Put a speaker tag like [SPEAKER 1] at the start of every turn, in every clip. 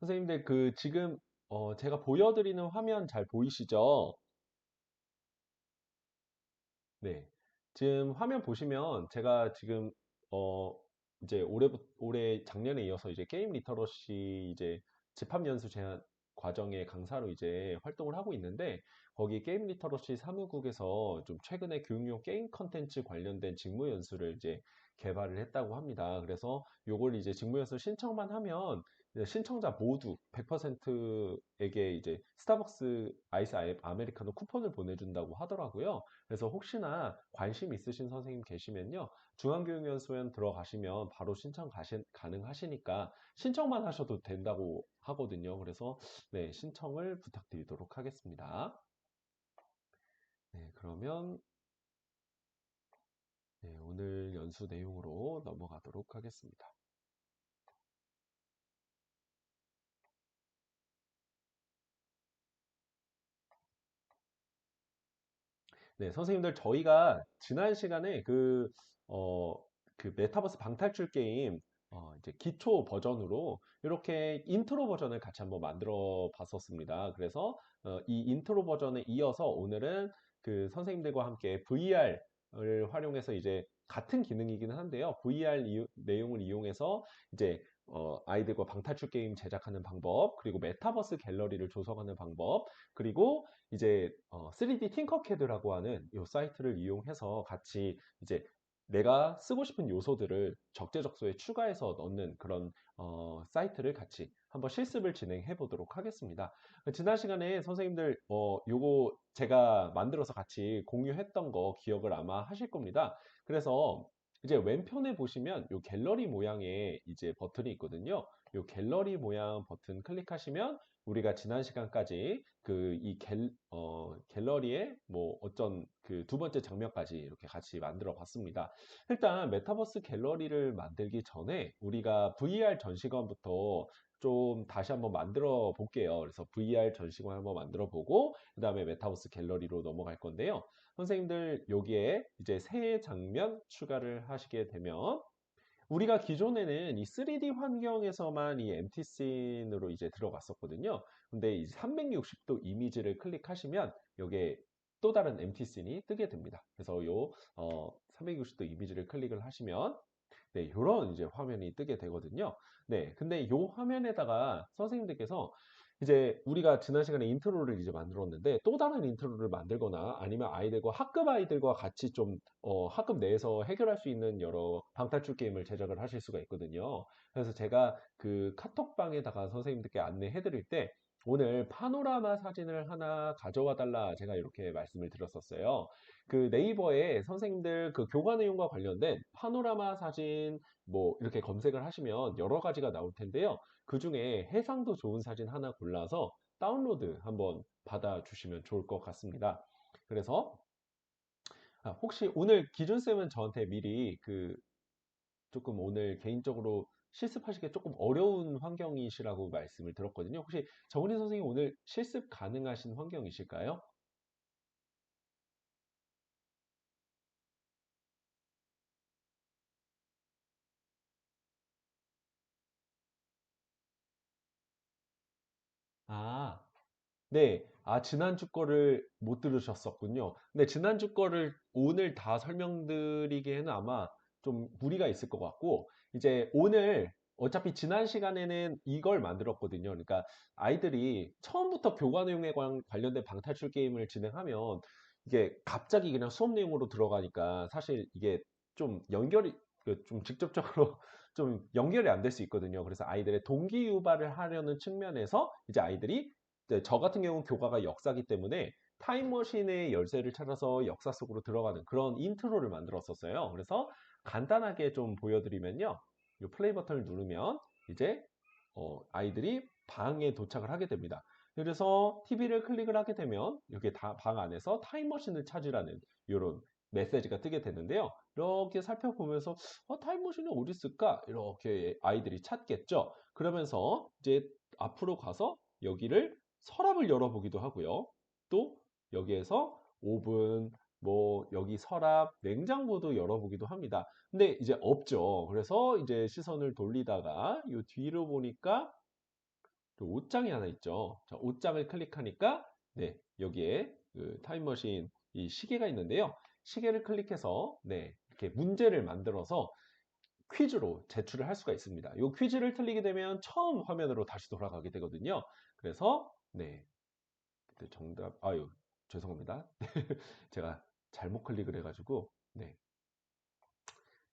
[SPEAKER 1] 선생님들 지금 제가 보여드리는 화면 잘 보이시죠? 네. 지금 화면 보시면 제가 지금 어 이제 올해 작년에 이어서 이제 게임 리터러시 이제 집합 연수 제한 과정의 강사로 이제 활동을 하고 있는데, 거기 게임 리터러시 사무국에서 좀 최근에 교육용 게임 컨텐츠 관련된 직무 연수를 이제 개발을 했다고 합니다. 그래서 요걸 이제 직무 연수 신청만 하면 이제 신청자 모두 100%에게 이제 스타벅스 아이스 아메리카노 쿠폰을 보내준다고 하더라고요. 그래서 혹시나 관심 있으신 선생님 계시면요, 중앙교육연수원 들어가시면 바로 가능하시니까 신청만 하셔도 된다고 하거든요. 그래서 네, 신청을 부탁드리도록 하겠습니다. 네, 그러면 네, 오늘 연수 내용으로 넘어가도록 하겠습니다. 네, 선생님들, 저희가 지난 시간에 어, 그 메타버스 방탈출 게임, 이제 기초 버전으로 이렇게 인트로 버전을 같이 한번 만들어 봤었습니다. 그래서 이 인트로 버전에 이어서 오늘은 그 선생님들과 함께 VR을 활용해서 이제 같은 기능이기는 한데요. VR 내용을 이용해서 이제 아이들과 방탈출 게임 제작하는 방법, 그리고 메타버스 갤러리를 조성하는 방법, 그리고 이제 3D 팅커캐드라고 하는 이 사이트를 이용해서 같이 이제 내가 쓰고 싶은 요소들을 적재적소에 추가해서 넣는 그런 사이트를 같이 한번 실습을 진행해 보도록 하겠습니다. 지난 시간에 선생님들 요거 제가 만들어서 같이 공유했던 거 기억을 아마 하실 겁니다. 그래서 이제 왼편에 보시면 요 갤러리 모양의 이제 버튼이 있거든요. 요 갤러리 모양 버튼 클릭하시면 우리가 지난 시간까지 갤러리에 뭐 어쩐 그 두 번째 장면까지 이렇게 같이 만들어 봤습니다. 일단 메타버스 갤러리를 만들기 전에 우리가 VR 전시관부터 좀 다시 한번 만들어 볼게요. 그래서 VR 전시관 한번 만들어 보고 그 다음에 메타버스 갤러리로 넘어갈 건데요. 선생님들 여기에 이제 새 장면 추가를 하시게 되면 우리가 기존에는 이 3D 환경에서만 이 empty scene으로 이제 들어갔었거든요. 근데 이 360도 이미지를 클릭하시면 여기에 또 다른 empty scene이 뜨게 됩니다. 그래서 360도 이미지를 클릭을 하시면 네, 요런 이제 화면이 뜨게 되거든요. 네, 근데 요 화면에다가 선생님들께서 이제 우리가 지난 시간에 인트로를 이제 만들었는데 또 다른 인트로를 만들거나 아니면 학급 아이들과 같이 좀 학급 내에서 해결할 수 있는 여러 방탈출 게임을 제작을 하실 수가 있거든요. 그래서 제가 그 카톡방에다가 선생님들께 안내해 드릴 때 오늘 파노라마 사진을 하나 가져와 달라 제가 이렇게 말씀을 드렸었어요. 그 네이버에 선생님들 그 교과 내용과 관련된 파노라마 사진 뭐 이렇게 검색을 하시면 여러 가지가 나올 텐데요. 그 중에 해상도 좋은 사진 하나 골라서 다운로드 한번 받아주시면 좋을 것 같습니다. 그래서 혹시 오늘 기준쌤은 저한테 미리 조금 오늘 개인적으로 실습하시기에 조금 어려운 환경이시라고 말씀을 들었거든요. 혹시 정은희 선생님 오늘 실습 가능하신 환경이실까요? 아, 네. 지난주 거를 못 들으셨었군요. 근데 지난주 거를 오늘 다 설명드리기에는 아마 좀 무리가 있을 것 같고, 이제 오늘 어차피 지난 시간에는 이걸 만들었거든요. 그러니까 아이들이 처음부터 교과 내용에 관련된 방탈출 게임을 진행하면 이게 갑자기 그냥 수업 내용으로 들어가니까 사실 이게 좀 좀 직접적으로 좀 연결이 안 될 수 있거든요. 그래서 아이들의 동기 유발을 하려는 측면에서 이제 아이들이 네, 저 같은 경우는 교과가 역사기 때문에 타임머신의 열쇠를 찾아서 역사 속으로 들어가는 그런 인트로를 만들었었어요. 그래서 간단하게 좀 보여드리면요. 이 플레이 버튼을 누르면 이제 아이들이 방에 도착을 하게 됩니다. 그래서 TV를 클릭을 하게 되면 여기 방 안에서 타임머신을 찾으라는 이런 메시지가 뜨게 되는데요. 이렇게 살펴보면서 타임머신이 어디 있을까? 이렇게 아이들이 찾겠죠. 그러면서 이제 앞으로 가서 여기를 서랍을 열어보기도 하고요. 또 여기에서 오븐, 뭐 여기 서랍, 냉장고도 열어보기도 합니다. 근데 이제 없죠. 그래서 이제 시선을 돌리다가 이 뒤로 보니까 그 옷장이 하나 있죠. 자, 옷장을 클릭하니까 네, 여기에 그 타임머신 이 시계가 있는데요. 시계를 클릭해서 네, 이렇게 문제를 만들어서 퀴즈로 제출을 할 수가 있습니다. 이 퀴즈를 틀리게 되면 처음 화면으로 다시 돌아가게 되거든요. 그래서 네, 그때 정답 아유 죄송합니다. 제가 잘못 클릭을 해가지고 네,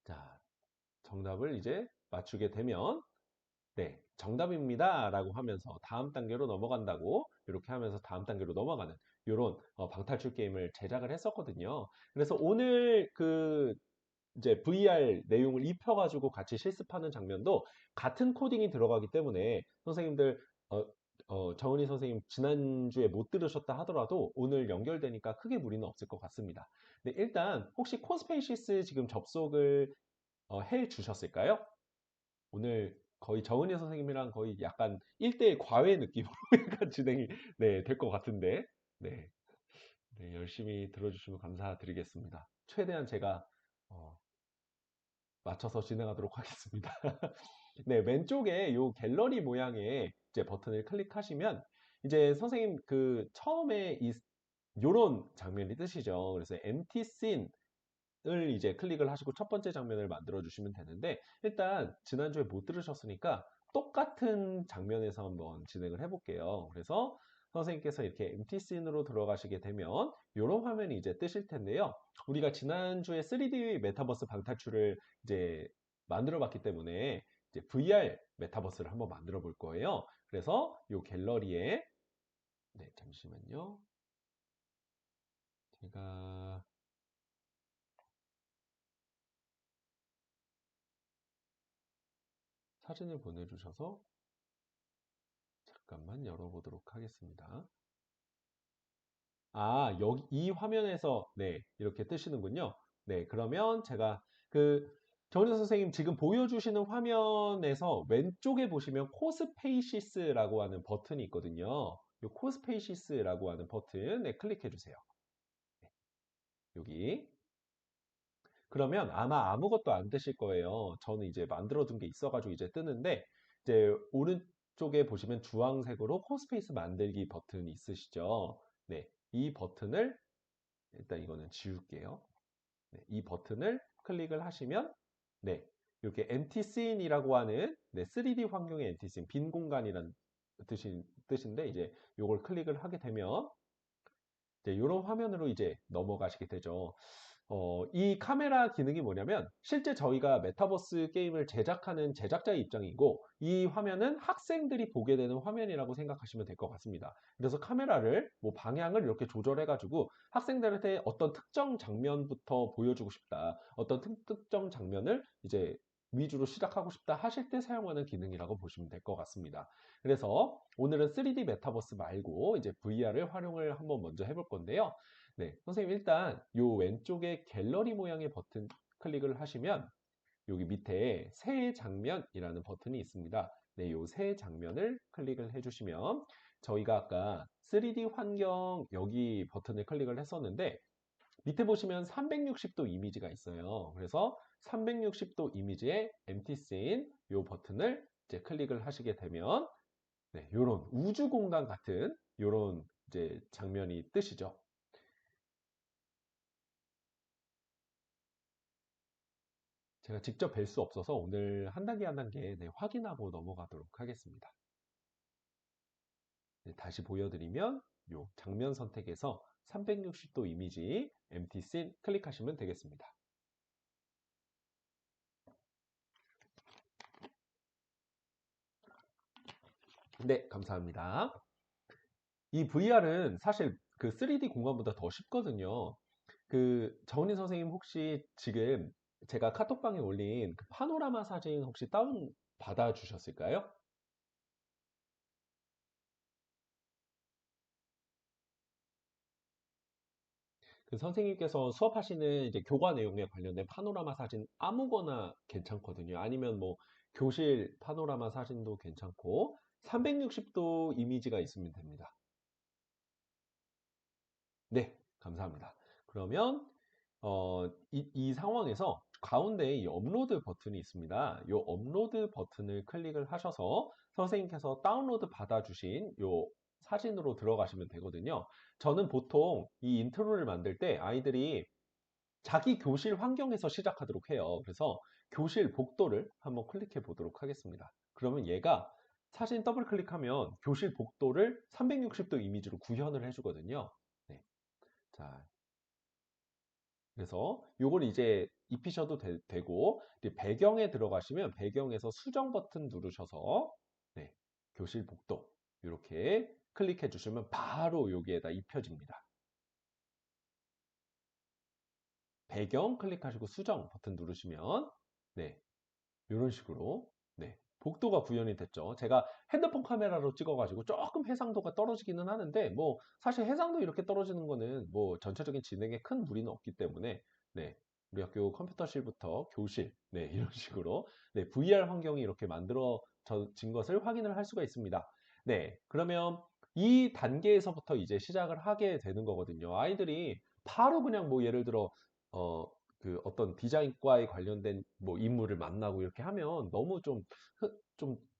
[SPEAKER 1] 자 정답을 이제 맞추게 되면 네, 정답입니다. 라고 하면서 다음 단계로 넘어간다고 이렇게 하면서 다음 단계로 넘어가는 이런 방탈출 게임을 제작을 했었거든요. 그래서 오늘 그 이제 VR 내용을 입혀가지고 같이 실습하는 장면도 같은 코딩이 들어가기 때문에 선생님들 정은희 선생님 지난주에 못 들으셨다 하더라도 오늘 연결되니까 크게 무리는 없을 것 같습니다. 네, 일단 혹시 코스페이시스 지금 접속을 해 주셨을까요? 오늘 거의 정은혜 선생님이랑 거의 약간 1대1 과외 느낌으로 약간 진행이 네, 될 것 같은데 네, 네, 열심히 들어주시면 감사드리겠습니다. 최대한 제가 어, 맞춰서 진행하도록 하겠습니다. 네, 왼쪽에 요 갤러리 모양의 이제 버튼을 클릭하시면 이제 선생님 그 처음에 요런 장면이 뜨시죠. 그래서 empty scene 을 이제 클릭을 하시고 첫 번째 장면을 만들어 주시면 되는데 일단 지난주에 못 들으셨으니까 똑같은 장면에서 한번 진행을 해볼게요. 그래서 선생님께서 이렇게 empty scene으로 들어가시게 되면 이런 화면이 이제 뜨실 텐데요. 우리가 지난주에 3D 메타버스 방탈출을 이제 만들어 봤기 때문에 이제 VR 메타버스를 한번 만들어 볼 거예요. 그래서 이 갤러리에 네, 잠시만요. 제가 사진을 보내주셔서 잠깐만 열어보도록 하겠습니다. 아, 여기 이 화면에서 네, 이렇게 뜨시는군요. 네, 그러면 제가 그 정은혜 선생님 지금 보여주시는 화면에서 왼쪽에 보시면 코스페이시스라고 하는 버튼이 있거든요. 이 코스페이시스라고 하는 버튼 네, 클릭해 주세요. 여기. 그러면 아마 아무것도 안 뜨실 거예요. 저는 이제 만들어둔 게 있어가지고 이제 뜨는데 이제 오른쪽에 보시면 주황색으로 코스페이스 만들기 버튼이 있으시죠. 네, 이 버튼을 일단 이거는 지울게요. 네, 이 버튼을 클릭을 하시면 네, 이렇게 empty scene이라고 하는 네, 3D 환경의 empty scene, 빈 공간이란 뜻인데 이제 이걸 클릭을 하게 되면 이제 이런 화면으로 이제 넘어가시게 되죠. 이 카메라 기능이 뭐냐면 실제 저희가 메타버스 게임을 제작하는 제작자의 입장이고 이 화면은 학생들이 보게 되는 화면이라고 생각하시면 될 것 같습니다. 그래서 카메라를 뭐 방향을 이렇게 조절해 가지고 학생들한테 어떤 특정 장면부터 보여주고 싶다. 어떤 특정 장면을 이제 위주로 시작하고 싶다 하실 때 사용하는 기능이라고 보시면 될 것 같습니다. 그래서 오늘은 3D 메타버스 말고 이제 VR을 활용을 한번 먼저 해볼 건데요. 네, 선생님 일단 요 왼쪽에 갤러리 모양의 버튼 클릭을 하시면 여기 밑에 새 장면이라는 버튼이 있습니다. 네, 요 새 장면을 클릭을 해주시면 저희가 아까 3D 환경 여기 버튼을 클릭을 했었는데 밑에 보시면 360도 이미지가 있어요. 그래서 360도 이미지의 empty scene 요 버튼을 이제 클릭을 하시게 되면 네, 요런 우주 공간 같은 요런 이제 장면이 뜨시죠. 제가 직접 뵐 수 없어서 오늘 한 단계 한 단계 네, 확인하고 넘어가도록 하겠습니다. 네, 다시 보여드리면 요 장면 선택에서 360도 이미지 empty scene 클릭하시면 되겠습니다. 네, 감사합니다. 이 VR은 사실 그 3D 공간보다 더 쉽거든요. 그 정은희 선생님 혹시 지금 제가 카톡방에 올린 그 파노라마 사진 혹시 다운 받아 주셨을까요? 그 선생님께서 수업하시는 이제 교과 내용에 관련된 파노라마 사진 아무거나 괜찮거든요. 아니면 뭐 교실 파노라마 사진도 괜찮고 360도 이미지가 있으면 됩니다. 네, 감사합니다. 그러면 이 상황에서 가운데 이 업로드 버튼이 있습니다. 이 업로드 버튼을 클릭을 하셔서 선생님께서 다운로드 받아주신 이 사진으로 들어가시면 되거든요. 저는 보통 이 인트로를 만들 때 아이들이 자기 교실 환경에서 시작하도록 해요. 그래서 교실 복도를 한번 클릭해 보도록 하겠습니다. 그러면 얘가 사진 더블 클릭하면 교실 복도를 360도 이미지로 구현을 해주거든요. 네. 자, 그래서 요걸 이제 입히셔도 되고, 이제 배경에 들어가시면 배경에서 수정 버튼 누르셔서, 네, 교실 복도 이렇게 클릭해 주시면 바로 여기에다 입혀집니다. 배경 클릭하시고 수정 버튼 누르시면, 네, 이런 식으로, 네, 복도가 구현이 됐죠. 제가 핸드폰 카메라로 찍어가지고 조금 해상도가 떨어지기는 하는데, 뭐, 사실 해상도 이렇게 떨어지는 거는 뭐 전체적인 진행에 큰 무리는 없기 때문에, 네, 우리 학교 컴퓨터실부터 교실, 네, 이런 식으로, 네, VR 환경이 이렇게 만들어진 것을 확인을 할 수가 있습니다. 네, 그러면 이 단계에서부터 이제 시작을 하게 되는 거거든요. 아이들이 바로 그냥 뭐 예를 들어, 어, 그 어떤 디자인과에 관련된 뭐 인물을 만나고 이렇게 하면 너무 좀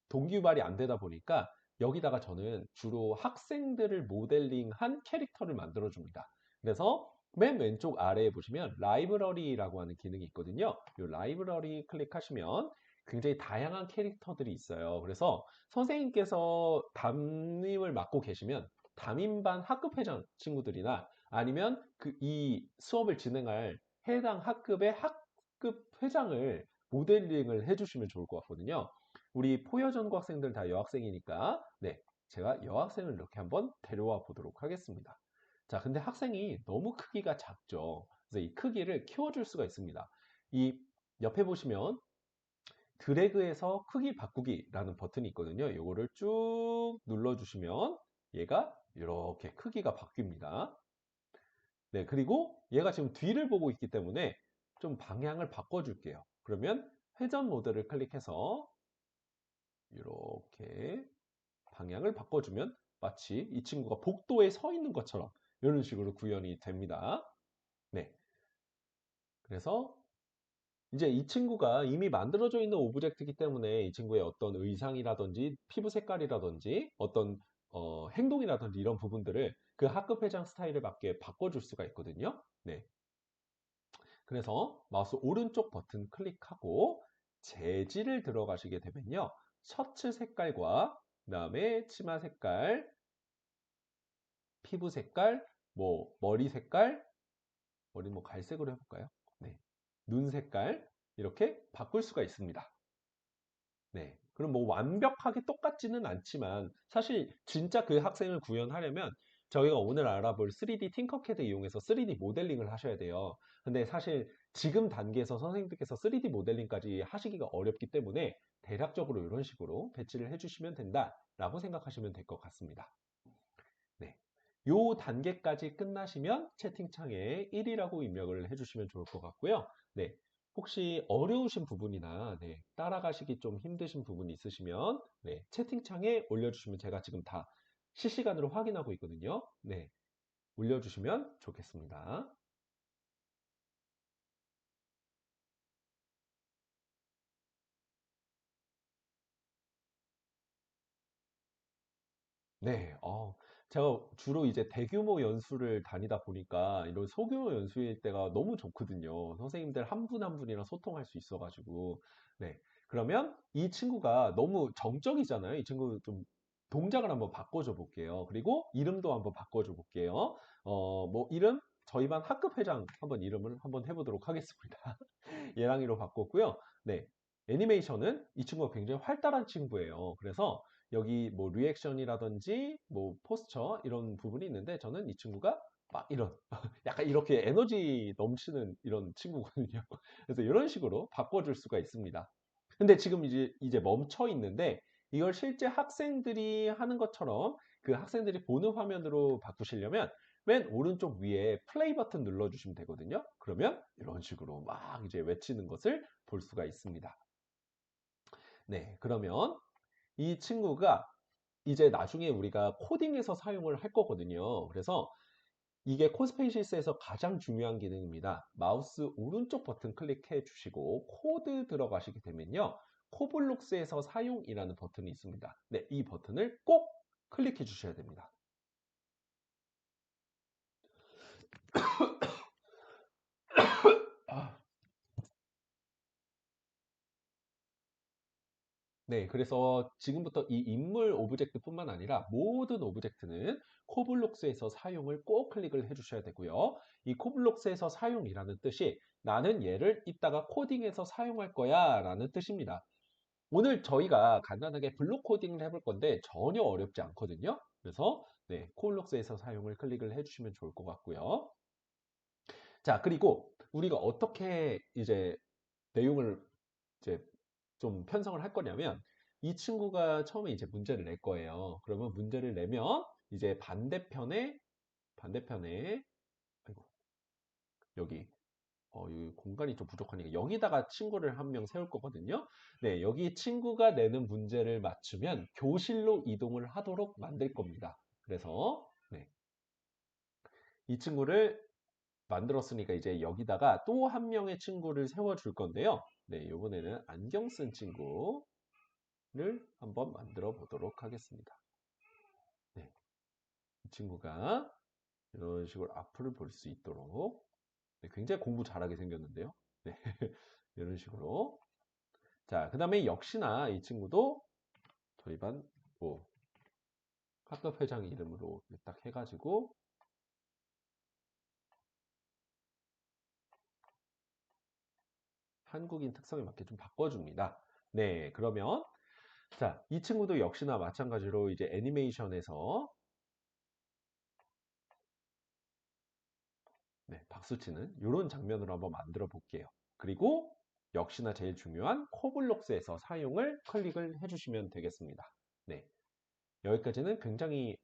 [SPEAKER 1] 동기유발이 안 되다 보니까 여기다가 저는 주로 학생들을 모델링한 캐릭터를 만들어 줍니다. 그래서 맨 왼쪽 아래에 보시면 라이브러리라고 하는 기능이 있거든요. 이 라이브러리 클릭하시면 굉장히 다양한 캐릭터들이 있어요. 그래서 선생님께서 담임을 맡고 계시면 담임반 학급회장 친구들이나 아니면 그 이 수업을 진행할 해당 학급의 학급 회장을 모델링을 해주시면 좋을 것 같거든요. 우리 포여전고 학생들 다 여학생이니까 네, 제가 여학생을 이렇게 한번 데려와 보도록 하겠습니다. 자, 근데 학생이 너무 크기가 작죠. 그래서 이 크기를 키워줄 수가 있습니다. 이 옆에 보시면 드래그해서 크기 바꾸기라는 버튼이 있거든요. 이거를 쭉 눌러주시면 얘가 이렇게 크기가 바뀝니다. 네, 그리고 얘가 지금 뒤를 보고 있기 때문에 좀 방향을 바꿔줄게요. 그러면 회전 모드를 클릭해서 이렇게 방향을 바꿔주면 마치 이 친구가 복도에 서 있는 것처럼 이런 식으로 구현이 됩니다. 네, 그래서 이제 이 친구가 이미 만들어져 있는 오브젝트이기 때문에 이 친구의 어떤 의상이라든지 피부 색깔이라든지 어떤 행동이라든지 이런 부분들을 그 학급 회장 스타일에 맞게 바꿔줄 수가 있거든요. 네, 그래서 마우스 오른쪽 버튼 클릭하고 재질을 들어가시게 되면요. 셔츠 색깔과 그다음에 치마 색깔, 피부 색깔, 뭐 머리 색깔, 머리 뭐 갈색으로 해볼까요? 네, 눈 색깔 이렇게 바꿀 수가 있습니다. 네, 그럼 뭐 완벽하게 똑같지는 않지만 사실 진짜 그 학생을 구현하려면 저희가 오늘 알아볼 3D 팅커캐드 이용해서 3D 모델링을 하셔야 돼요. 근데 사실 지금 단계에서 선생님들께서 3D 모델링까지 하시기가 어렵기 때문에 대략적으로 이런 식으로 배치를 해주시면 된다라고 생각하시면 될 것 같습니다. 네. 요 단계까지 끝나시면 채팅창에 1이라고 입력을 해주시면 좋을 것 같고요. 네. 혹시 어려우신 부분이나 네, 따라가시기 좀 힘드신 부분이 있으시면 네, 채팅창에 올려주시면 제가 지금 다 실시간으로 확인하고 있거든요. 네, 올려주시면 좋겠습니다. 네, 제가 주로 이제 대규모 연수를 다니다 보니까 이런 소규모 연수일 때가 너무 좋거든요. 선생님들 한 분 한 분이랑 소통할 수 있어가지고. 네. 그러면 이 친구가 너무 정적이잖아요. 이 친구 좀 동작을 한번 바꿔줘 볼게요. 그리고 이름도 한번 바꿔줘 볼게요. 뭐 이름, 저희 반 학급회장 한번 이름을 한번 해보도록 하겠습니다. 예랑이로 바꿨고요. 네. 애니메이션은 이 친구가 굉장히 활달한 친구예요. 그래서 여기 뭐 리액션이라든지 뭐 포스처 이런 부분이 있는데 저는 이 친구가 막 이런 약간 이렇게 에너지 넘치는 이런 친구거든요. 그래서 이런 식으로 바꿔줄 수가 있습니다. 근데 지금 이제 멈춰 있는데 이걸 실제 학생들이 하는 것처럼 그 학생들이 보는 화면으로 바꾸시려면 맨 오른쪽 위에 플레이 버튼 눌러주시면 되거든요. 그러면 이런 식으로 막 이제 외치는 것을 볼 수가 있습니다. 네, 그러면 이 친구가 이제 나중에 우리가 코딩에서 사용을 할 거거든요. 그래서 이게 코스페이시스에서 가장 중요한 기능입니다. 마우스 오른쪽 버튼 클릭해 주시고 코드 들어가시게 되면요. 코블록스에서 사용이라는 버튼이 있습니다. 네, 이 버튼을 꼭 클릭해 주셔야 됩니다. 아, 네, 그래서 지금부터 이 인물 오브젝트뿐만 아니라 모든 오브젝트는 코블록스에서 사용을 꼭 클릭을 해주셔야 되고요. 이 코블록스에서 사용이라는 뜻이 나는 얘를 이따가 코딩해서 사용할 거야 라는 뜻입니다. 오늘 저희가 간단하게 블록 코딩을 해볼 건데 전혀 어렵지 않거든요. 그래서 네, 코블록스에서 사용을 클릭을 해주시면 좋을 것 같고요. 자, 그리고 우리가 어떻게 이제 내용을 이제 좀 편성을 할 거냐면 이 친구가 처음에 이제 문제를 낼 거예요. 그러면 문제를 내면 이제 반대편에 아이고 여기 이 공간이 좀 부족하니까 여기다가 친구를 한 명 세울 거거든요. 네, 여기 친구가 내는 문제를 맞추면 교실로 이동을 하도록 만들 겁니다. 그래서 네, 이 친구를 만들었으니까 이제 여기다가 또 한 명의 친구를 세워줄 건데요. 네, 이번에는 안경 쓴 친구를 한번 만들어 보도록 하겠습니다. 네, 이 친구가 이런 식으로 앞을 볼 수 있도록 네, 굉장히 공부 잘하게 생겼는데요. 네, 이런 식으로. 자, 그 다음에 역시나 이 친구도 저희 뭐 학급 회장 이름으로 딱 해가지고 한국인 특성에 맞게 좀 바꿔줍니다. 네, 그러면 자, 이 친구도 역시나 마찬가지로 이제 애니메이션에서 네, 박수치는 이런 장면으로 한번 만들어 볼게요. 그리고 역시나 제일 중요한 코블록스에서 사용을 클릭을 해주시면 되겠습니다. 네, 여기까지는 굉장히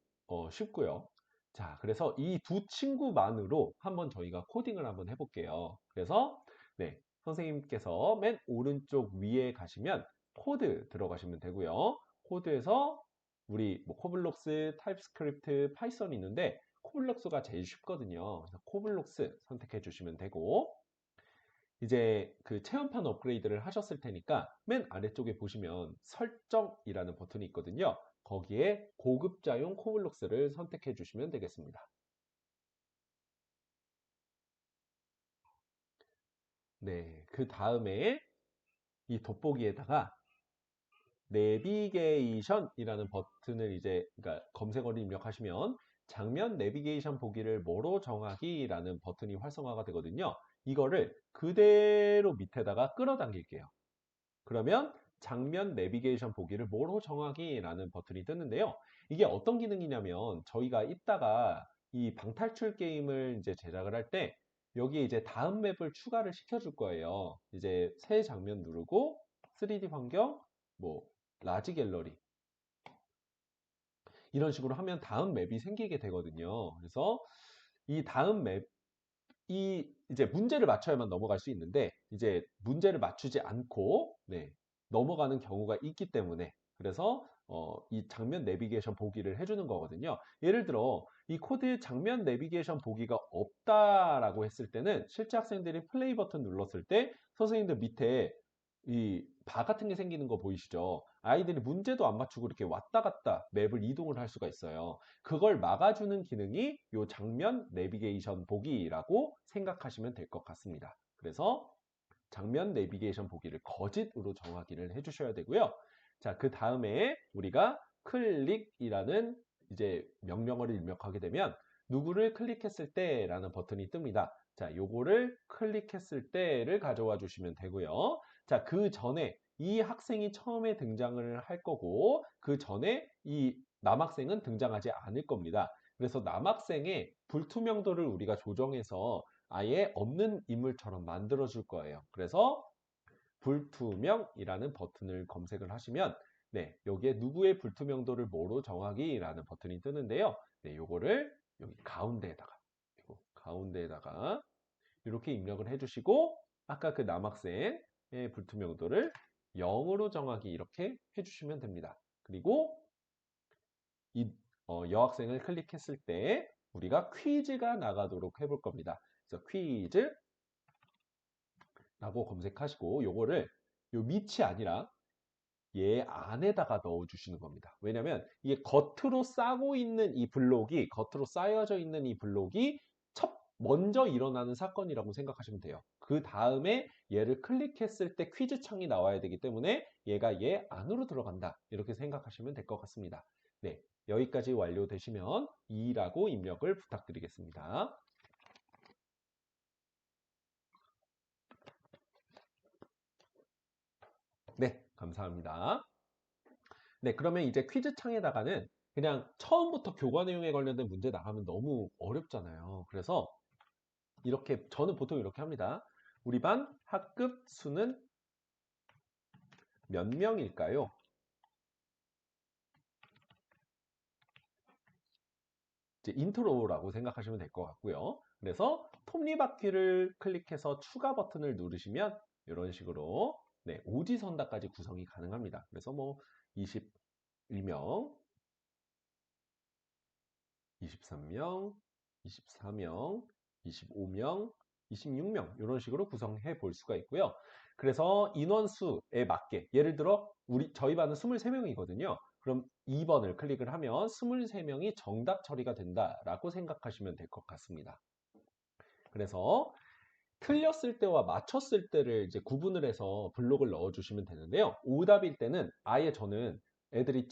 [SPEAKER 1] 쉽고요. 자, 그래서 이 두 친구만으로 한번 저희가 코딩을 한번 해볼게요. 그래서 네, 선생님께서 맨 오른쪽 위에 가시면 코드 들어가시면 되고요. 코드에서 우리 뭐 코블록스, 타입스크립트, 파이썬이 있는데 코블록스가 제일 쉽거든요. 그래서 코블록스 선택해 주시면 되고 이제 그 체험판 업그레이드를 하셨을 테니까 맨 아래쪽에 보시면 설정이라는 버튼이 있거든요. 거기에 고급자용 코블록스를 선택해 주시면 되겠습니다. 네, 그 다음에 이 돋보기에다가 내비게이션이라는 버튼을 이제 그러니까 검색어를 입력하시면 장면 내비게이션 보기를 뭐로 정하기라는 버튼이 활성화가 되거든요. 이거를 그대로 밑에다가 끌어당길게요. 그러면 장면 내비게이션 보기를 뭐로 정하기라는 버튼이 뜨는데요. 이게 어떤 기능이냐면 저희가 이따가 이 방탈출 게임을 이제 제작을 할 때 여기에 이제 다음 맵을 추가를 시켜줄 거예요. 이제 새 장면 누르고 3D 환경, 뭐 라지 갤러리 이런 식으로 하면 다음 맵이 생기게 되거든요. 그래서 이 다음 맵 이 이제 문제를 맞춰야만 넘어갈 수 있는데 이제 문제를 맞추지 않고 네, 넘어가는 경우가 있기 때문에 그래서 이 장면 내비게이션 보기를 해주는 거거든요. 예를 들어 이 코드에 장면 내비게이션 보기가 없다라고 했을 때는 실제 학생들이 플레이 버튼 눌렀을 때 선생님들 밑에 이 바 같은 게 생기는 거 보이시죠? 아이들이 문제도 안 맞추고 이렇게 왔다 갔다 맵을 이동을 할 수가 있어요. 그걸 막아주는 기능이 이 장면 내비게이션 보기라고 생각하시면 될 것 같습니다. 그래서 장면 내비게이션 보기를 거짓으로 정하기를 해주셔야 되고요. 자, 그 다음에 우리가 클릭이라는 이제 명령어를 입력하게 되면 누구를 클릭했을 때라는 버튼이 뜹니다. 자, 요거를 클릭했을 때를 가져와 주시면 되고요. 자, 그 전에 이 학생이 처음에 등장을 할 거고 그 전에 이 남학생은 등장하지 않을 겁니다. 그래서 남학생의 불투명도를 우리가 조정해서 아예 없는 인물처럼 만들어 줄 거예요. 그래서 불투명이라는 버튼을 검색을 하시면 네, 여기에 누구의 불투명도를 뭐로 정하기라는 버튼이 뜨는데요. 네, 요거를 여기 가운데에다가 그리고 가운데에다가 이렇게 입력을 해주시고 아까 그 남학생의 불투명도를 0으로 정하기 이렇게 해주시면 됩니다. 그리고 이 여학생을 클릭했을 때 우리가 퀴즈가 나가도록 해볼 겁니다. 그래서 퀴즈라고 검색하시고 요거를 요 밑이 아니라 얘 안에다가 넣어주시는 겁니다. 왜냐면 이게 겉으로 싸고 있는 이 블록이 겉으로 쌓여져 있는 이 블록이 먼저 일어나는 사건이라고 생각하시면 돼요. 그 다음에 얘를 클릭했을 때 퀴즈 창이 나와야 되기 때문에 얘가 얘 안으로 들어간다. 이렇게 생각하시면 될 것 같습니다. 네, 여기까지 완료되시면 2라고 입력을 부탁드리겠습니다. 네, 감사합니다. 네, 그러면 이제 퀴즈 창에다가는 그냥 처음부터 교과 내용에 관련된 문제 나가면 너무 어렵잖아요. 그래서 이렇게 저는 보통 이렇게 합니다. 우리 반 학급 수는 몇 명일까요? 이제 인트로라고 생각하시면 될 것 같고요. 그래서 톱니바퀴를 클릭해서 추가 버튼을 누르시면 이런 식으로 네, 오지선다까지 구성이 가능합니다. 그래서 뭐 21명, 23명, 24명, 25명, 26명 이런 식으로 구성해 볼 수가 있고요. 그래서 인원수에 맞게 예를 들어 저희 반은 23명이거든요. 그럼 2번을 클릭을 하면 23명이 정답 처리가 된다라고 생각하시면 될 것 같습니다. 그래서 틀렸을 때와 맞췄을 때를 이제 구분을 해서 블록을 넣어주시면 되는데요. 오답일 때는 아예 저는 애들이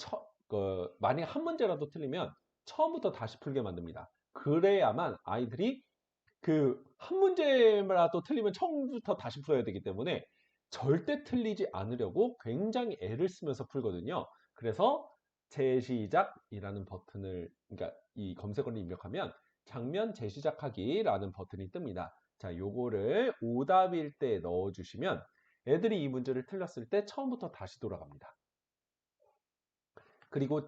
[SPEAKER 1] 만약 한 문제라도 틀리면 처음부터 다시 풀게 만듭니다. 그래야만 아이들이 그 한 문제라도 틀리면 처음부터 다시 풀어야 되기 때문에 절대 틀리지 않으려고 굉장히 애를 쓰면서 풀거든요. 그래서 재시작이라는 버튼을, 그러니까 이 검색어를 입력하면 장면 재시작하기라는 버튼이 뜹니다. 자, 요거를 오답일 때 넣어주시면 애들이 이 문제를 틀렸을 때 처음부터 다시 돌아갑니다. 그리고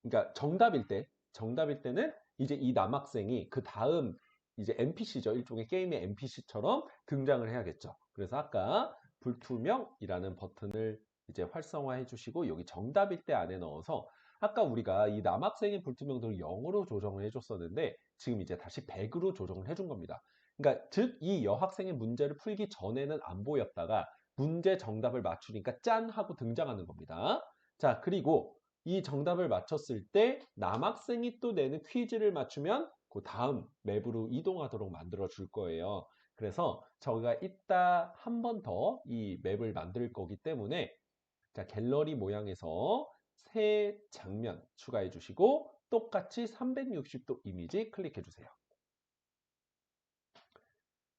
[SPEAKER 1] 그러니까 정답일 때는 이제 이 남학생이 그 다음 이제 NPC죠. 일종의 게임의 NPC처럼 등장을 해야겠죠. 그래서 아까 불투명이라는 버튼을 이제 활성화해 주시고 여기 정답일 때 안에 넣어서 아까 우리가 이 남학생의 불투명도를 0으로 조정을 해줬었는데 지금 이제 다시 100으로 조정을 해준 겁니다. 그러니까 즉 이 여학생의 문제를 풀기 전에는 안 보였다가 문제 정답을 맞추니까 짠 하고 등장하는 겁니다. 자, 그리고 이 정답을 맞췄을 때 남학생이 또 내는 퀴즈를 맞추면 그 다음 맵으로 이동하도록 만들어 줄 거예요. 그래서 저희가 이따 한 번 더 이 맵을 만들 거기 때문에 자, 갤러리 모양에서 새 장면 추가해 주시고 똑같이 360도 이미지 클릭해 주세요.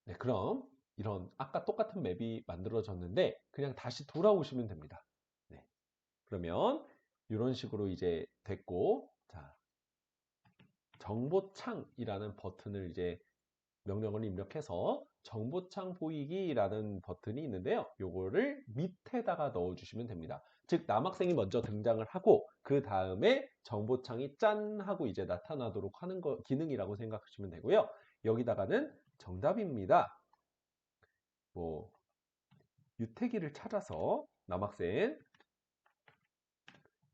[SPEAKER 1] 네, 그럼 이런 아까 똑같은 맵이 만들어졌는데 그냥 다시 돌아오시면 됩니다. 네, 그러면 이런 식으로 이제 됐고, 자, 정보창이라는 버튼을 이제 명령을 입력해서 정보창 보이기라는 버튼이 있는데요. 요거를 밑에다가 넣어주시면 됩니다. 즉 남학생이 먼저 등장을 하고 그 다음에 정보창이 짠 하고 이제 나타나도록 하는 기능이라고 생각하시면 되고요. 여기다가는 정답입니다. 뭐 유태기를 찾아서 남학생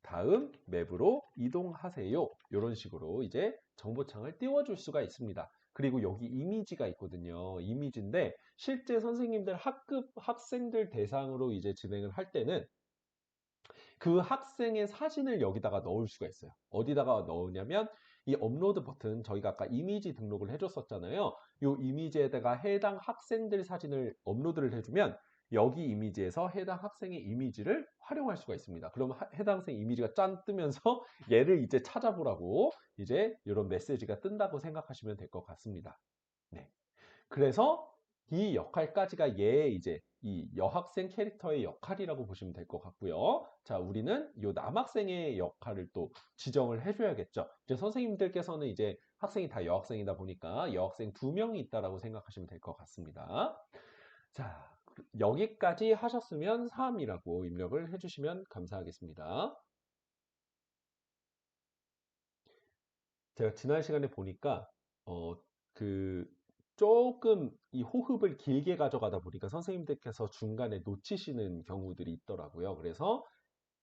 [SPEAKER 1] 다음 맵으로 이동하세요. 이런 식으로 이제 정보창을 띄워줄 수가 있습니다. 그리고 여기 이미지가 있거든요. 이미지인데 실제 선생님들 학생들 대상으로 이제 진행을 할 때는 그 학생의 사진을 여기다가 넣을 수가 있어요. 어디다가 넣으냐면 이 업로드 버튼 저희가 아까 이미지 등록을 해줬었잖아요. 이 이미지에다가 해당 학생들 사진을 업로드를 해주면 여기 이미지에서 해당 학생의 이미지를 활용할 수가 있습니다. 그럼 해당 학생 이미지가 짠 뜨면서 얘를 이제 찾아보라고 이제 이런 메시지가 뜬다고 생각하시면 될 것 같습니다. 네. 그래서 이 역할까지가 얘의 이제 이 여학생 캐릭터의 역할이라고 보시면 될 것 같고요. 자, 우리는 이 남학생의 역할을 또 지정을 해줘야겠죠. 이제 선생님들께서는 이제 학생이 다 여학생이다 보니까 여학생 2명이 있다라고 생각하시면 될 것 같습니다. 자, 여기까지 하셨으면 3이라고 입력을 해주시면 감사하겠습니다. 제가 지난 시간에 보니까 그 조금 이 호흡을 길게 가져가다 보니까 선생님들께서 중간에 놓치시는 경우들이 있더라고요. 그래서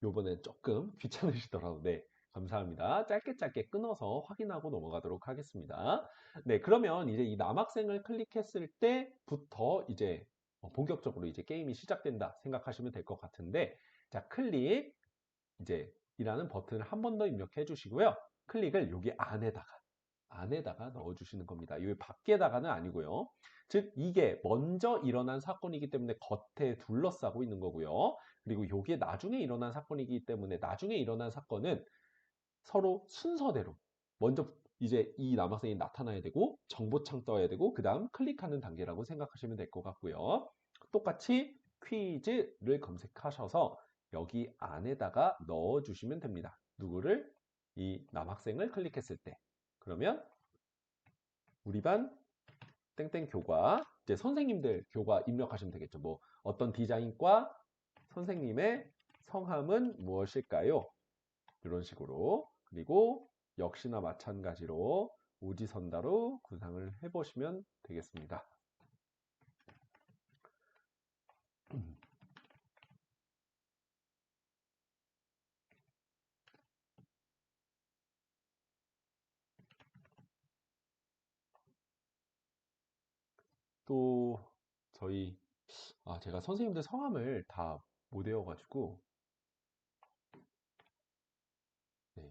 [SPEAKER 1] 요번에 조금 귀찮으시더라고요. 네, 감사합니다. 짧게 끊어서 확인하고 넘어가도록 하겠습니다. 네, 그러면 이제 이 남학생을 클릭했을 때부터 이제 본격적으로 이제 게임이 시작된다 생각하시면 될 것 같은데, 자, 클릭, 이제 이라는 버튼을 한 번 더 입력해 주시고요. 클릭을 여기 안에다가 넣어주시는 겁니다. 여기 밖에다가는 아니고요. 즉 이게 먼저 일어난 사건이기 때문에 겉에 둘러싸고 있는 거고요. 그리고 이게 나중에 일어난 사건이기 때문에 나중에 일어난 사건은 서로 순서대로 먼저 이제 이 남학생이 나타나야 되고 정보창 떠야 되고 그 다음 클릭하는 단계라고 생각하시면 될 것 같고요. 똑같이 퀴즈를 검색하셔서 여기 안에다가 넣어주시면 됩니다. 누구를? 이 남학생을 클릭했을 때. 그러면 우리 반 땡땡 교과, 이제 선생님들 교과 입력하시면 되겠죠. 뭐 어떤 디자인과 선생님의 성함은 무엇일까요? 이런 식으로. 그리고 역시나 마찬가지로 오지선다로 구상을 해보시면 되겠습니다. 또 저희 제가 선생님들 성함을 다 못 외워가지고 네,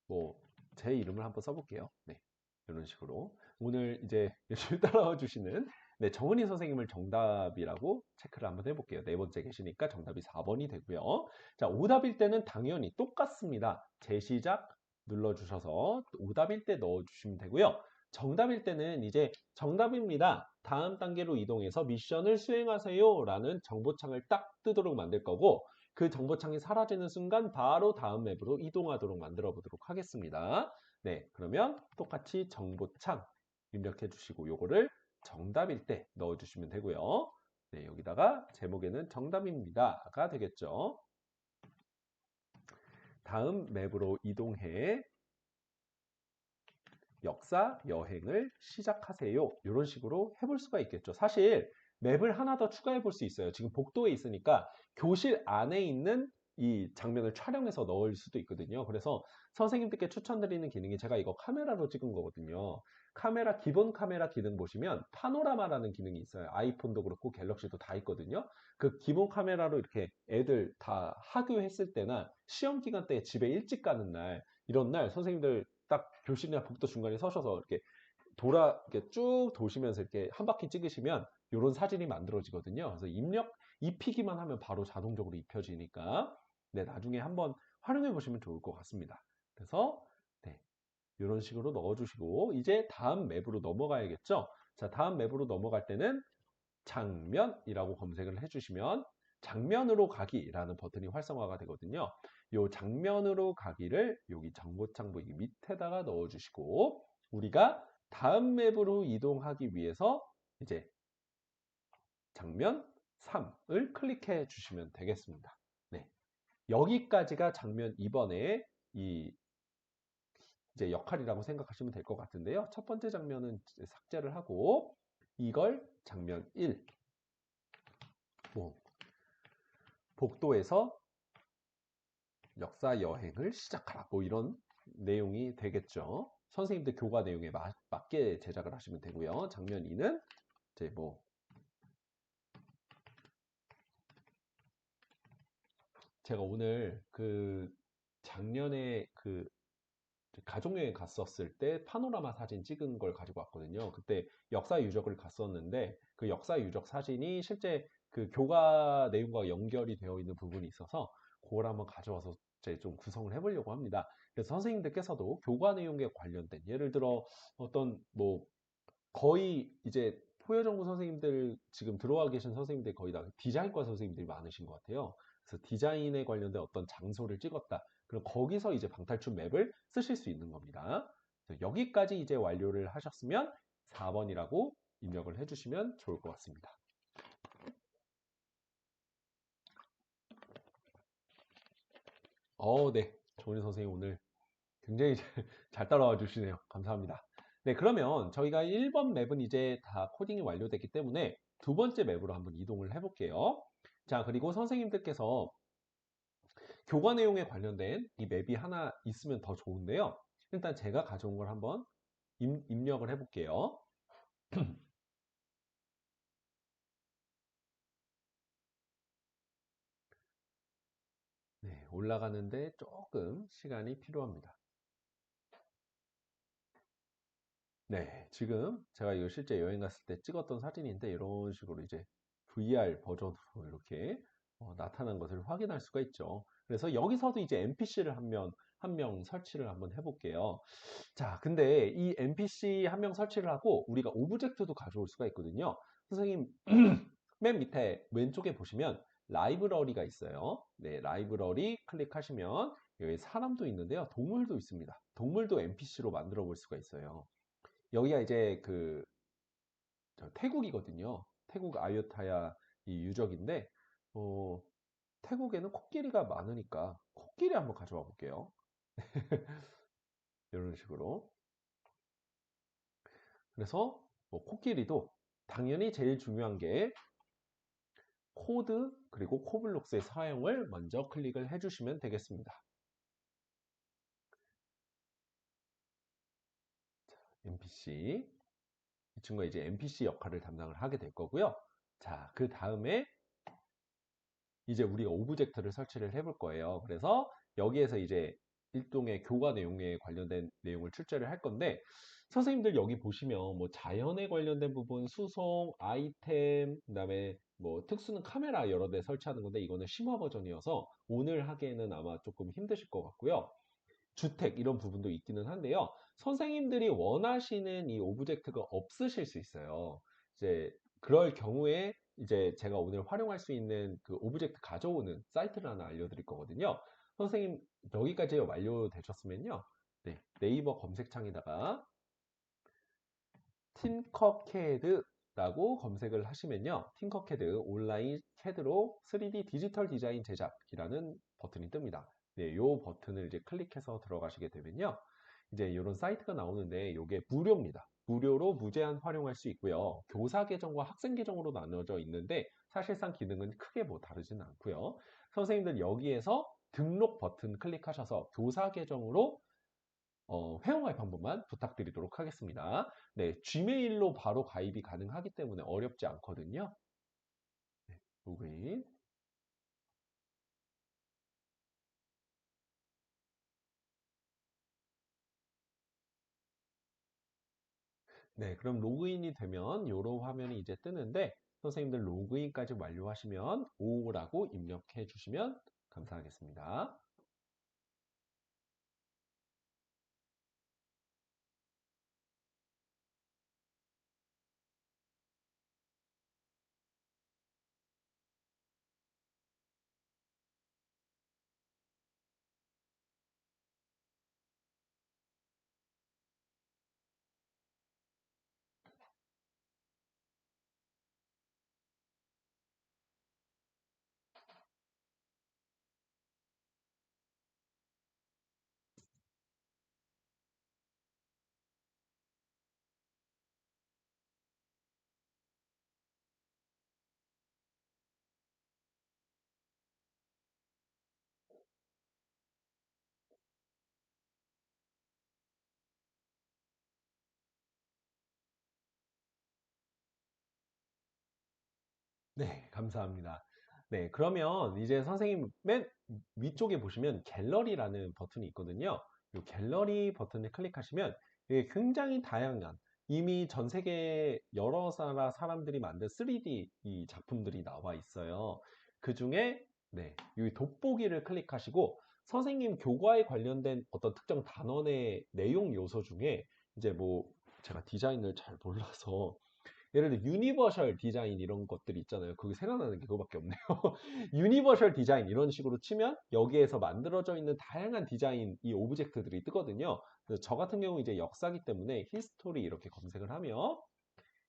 [SPEAKER 1] 뭐 제 이름을 한번 써볼게요. 네, 이런 식으로 오늘 이제 열심히 따라와 주시는 네, 정은희 선생님을 정답이라고 체크를 한번 해볼게요. 네 번째 계시니까 정답이 4번이 되고요. 자, 오답일 때는 당연히 똑같습니다. 재시작 눌러주셔서 오답일 때 넣어주시면 되고요. 정답일 때는 이제 정답입니다. 다음 단계로 이동해서 미션을 수행하세요 라는 정보창을 딱 뜨도록 만들 거고 그 정보창이 사라지는 순간 바로 다음 맵으로 이동하도록 만들어 보도록 하겠습니다. 네, 그러면 똑같이 정보창 입력해 주시고 요거를 정답일 때 넣어주시면 되고요. 네, 여기다가 제목에는 정답입니다가 되겠죠. 다음 맵으로 이동해 역사 여행을 시작하세요. 이런 식으로 해볼 수가 있겠죠. 사실 맵을 하나 더 추가해 볼 수 있어요. 지금 복도에 있으니까 교실 안에 있는 이 장면을 촬영해서 넣을 수도 있거든요. 그래서 선생님들께 추천드리는 기능이 제가 이거 카메라로 찍은 거거든요. 기본 카메라 기능 보시면 파노라마라는 기능이 있어요. 아이폰도 그렇고 갤럭시도 다 있거든요. 그 기본 카메라로 이렇게 애들 다 하교했을 때나 시험 기간 때 집에 일찍 가는 날 이런 날 선생님들 딱 교실이나 복도 중간에 서셔서 이렇게 이렇게 쭉 도시면서 이렇게 한 바퀴 찍으시면 이런 사진이 만들어지거든요. 그래서 입히기만 하면 바로 자동적으로 입혀지니까 네, 나중에 한번 활용해 보시면 좋을 것 같습니다. 그래서 네, 이런 식으로 넣어주시고 이제 다음 맵으로 넘어가야겠죠. 자, 다음 맵으로 넘어갈 때는 장면이라고 검색을 해주시면 장면으로 가기라는 버튼이 활성화가 되거든요. 이 장면으로 가기를 여기 정보창 보기 밑에다가 넣어주시고 우리가 다음 맵으로 이동하기 위해서 이제 장면 3을 클릭해 주시면 되겠습니다. 네, 여기까지가 장면 2번의 이 이제 역할이라고 생각하시면 될 것 같은데요. 첫 번째 장면은 삭제를 하고 이걸 장면 1, 뭐 복도에서 역사 여행을 시작하라. 뭐 이런 내용이 되겠죠. 선생님들 교과 내용에 맞게 제작을 하시면 되고요. 장면 2는 이제 뭐 제가 오늘 그 작년에 그 가족여행 갔었을 때 파노라마 사진 찍은 걸 가지고 왔거든요. 그때 역사 유적을 갔었는데 그 역사 유적 사진이 실제 그 교과 내용과 연결이 되어 있는 부분이 있어서 그걸 한번 가져와서 이제 좀 구성을 해보려고 합니다. 그래서 선생님들께서도 교과 내용에 관련된 예를 들어 어떤 뭐 거의 이제 포여정보 선생님들 지금 들어와 계신 선생님들 거의 다 디자인과 선생님들이 많으신 것 같아요. 그래서 디자인에 관련된 어떤 장소를 찍었다. 그럼 거기서 이제 방탈출 맵을 쓰실 수 있는 겁니다. 여기까지 이제 완료를 하셨으면 4번이라고 입력을 해주시면 좋을 것 같습니다. 네. 정은희 선생님 오늘 굉장히 잘 따라와 주시네요. 감사합니다. 네, 그러면 저희가 1번 맵은 이제 다 코딩이 완료됐기 때문에 두 번째 맵으로 한번 이동을 해볼게요. 자, 그리고 선생님들께서 교과 내용에 관련된 이 맵이 하나 있으면 더 좋은데요. 일단 제가 가져온 걸 한번 입력을 해볼게요. 네, 올라가는데 조금 시간이 필요합니다. 네, 지금 제가 이거 실제 여행 갔을 때 찍었던 사진인데 이런 식으로 이제 VR 버전으로 이렇게 나타난 것을 확인할 수가 있죠. 그래서 여기서도 이제 NPC를 한 명 설치를 한번 해볼게요. 자, 근데 이 NPC 한 명 설치를 하고 우리가 오브젝트도 가져올 수가 있거든요. 선생님, 맨 밑에 왼쪽에 보시면 라이브러리가 있어요. 네, 라이브러리 클릭하시면 여기 사람도 있는데요. 동물도 있습니다. 동물도 NPC로 만들어 볼 수가 있어요. 여기가 이제 태국이거든요. 태국 아유타야 이 유적인데, 어, 태국에는 코끼리가 많으니까 코끼리 한번 가져와 볼게요. 이런 식으로. 그래서 뭐 코끼리도 당연히 제일 중요한 게 코드 그리고 코블록스의 사용을 먼저 클릭을 해주시면 되겠습니다. NPC 이 친구가 이제 NPC 역할을 담당을 하게 될 거고요. 자, 그 다음에 이제 우리가 오브젝트를 설치를 해볼 거예요. 그래서 여기에서 이제 일종의 교과 내용에 관련된 내용을 출제를 할 건데 선생님들 여기 보시면 뭐 자연에 관련된 부분, 수송, 아이템, 그다음에 뭐 특수는 카메라 여러 대 설치하는 건데 이거는 심화 버전이어서 오늘 하기에는 아마 조금 힘드실 것 같고요. 주택 이런 부분도 있기는 한데요. 선생님들이 원하시는 이 오브젝트가 없으실 수 있어요. 이제 그럴 경우에 이제 제가 오늘 활용할 수 있는 그 오브젝트 가져오는 사이트를 하나 알려드릴 거거든요. 선생님 여기까지 완료되셨으면요. 네, 네이버 검색창에다가 틴커캐드라고 검색을 하시면요. 틴커캐드 온라인 캐드로 3D 디지털 디자인 제작이라는 버튼이 뜹니다. 네, 이 버튼을 이제 클릭해서 들어가시게 되면요. 이제 이런 사이트가 나오는데 이게 무료입니다. 무료로 무제한 활용할 수 있고요. 교사 계정과 학생 계정으로 나눠져 있는데 사실상 기능은 크게 뭐 다르지는 않고요. 선생님들 여기에서 등록 버튼 클릭하셔서 교사 계정으로 회원가입 한 번만 부탁드리도록 하겠습니다. 네, Gmail로 바로 가입이 가능하기 때문에 어렵지 않거든요. 네, 로그인. 네, 그럼 로그인이 되면 이런 화면이 이제 뜨는데 선생님들 로그인까지 완료하시면 오라고 입력해 주시면 감사하겠습니다. 네, 감사합니다. 네, 그러면 이제 선생님 맨 위쪽에 보시면 갤러리라는 버튼이 있거든요. 이 갤러리 버튼을 클릭하시면 이게 굉장히 다양한 이미 전 세계 여러 나라 사람들이 만든 3D 이 작품들이 나와 있어요. 그 중에 네, 이 돋보기를 클릭하시고 선생님 교과에 관련된 어떤 특정 단원의 내용 요소 중에 이제 뭐 제가 디자인을 잘 몰라서 예를 들어 유니버셜 디자인 이런 것들이 있잖아요. 그게 생각나는 게 그거밖에 없네요. 유니버셜 디자인 이런 식으로 치면 여기에서 만들어져 있는 다양한 디자인 이 오브젝트들이 뜨거든요. 그래서 저 같은 경우 이제 역사기 때문에 히스토리 이렇게 검색을 하면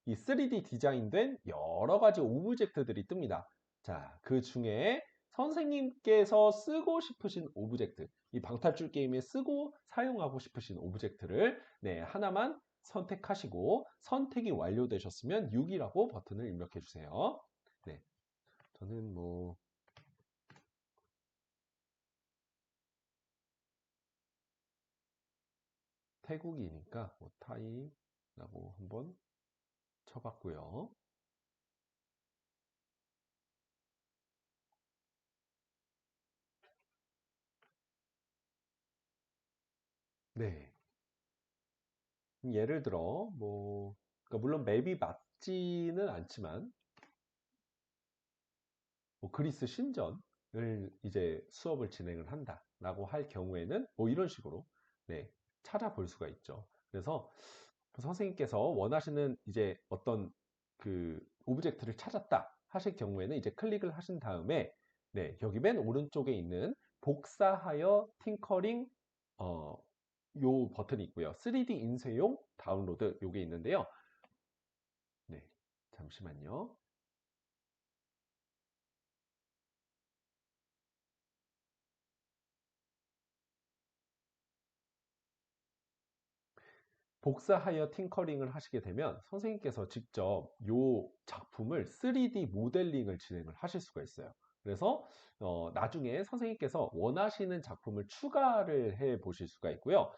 [SPEAKER 1] 이 3D 디자인된 여러 가지 오브젝트들이 뜹니다. 자, 그 중에 선생님께서 쓰고 싶으신 오브젝트, 이 방탈출 게임에 쓰고 사용하고 싶으신 오브젝트를 네, 하나만 선택하시고 선택이 완료되셨으면 6이라고 버튼을 입력해 주세요. 네, 저는 뭐 태국이니까 뭐 타이라고 한번 쳐봤고요. 네. 예를 들어 뭐 그러니까 물론 맵이 맞지는 않지만 뭐 그리스 신전을 이제 수업을 진행을 한다라고 할 경우에는 뭐 이런 식으로 네, 찾아볼 수가 있죠. 그래서 선생님께서 원하시는 이제 어떤 그 오브젝트를 찾았다 하실 경우에는 이제 클릭을 하신 다음에 네, 여기 맨 오른쪽에 있는 복사하여 팅커링 요 버튼이 있고요. 3D 인쇄용 다운로드 요게 있는데요. 네, 잠시만요. 복사하여 팅커링을 하시게 되면 선생님께서 직접 요 작품을 3D 모델링을 진행을 하실 수가 있어요. 그래서 나중에 선생님께서 원하시는 작품을 추가를 해 보실 수가 있고요.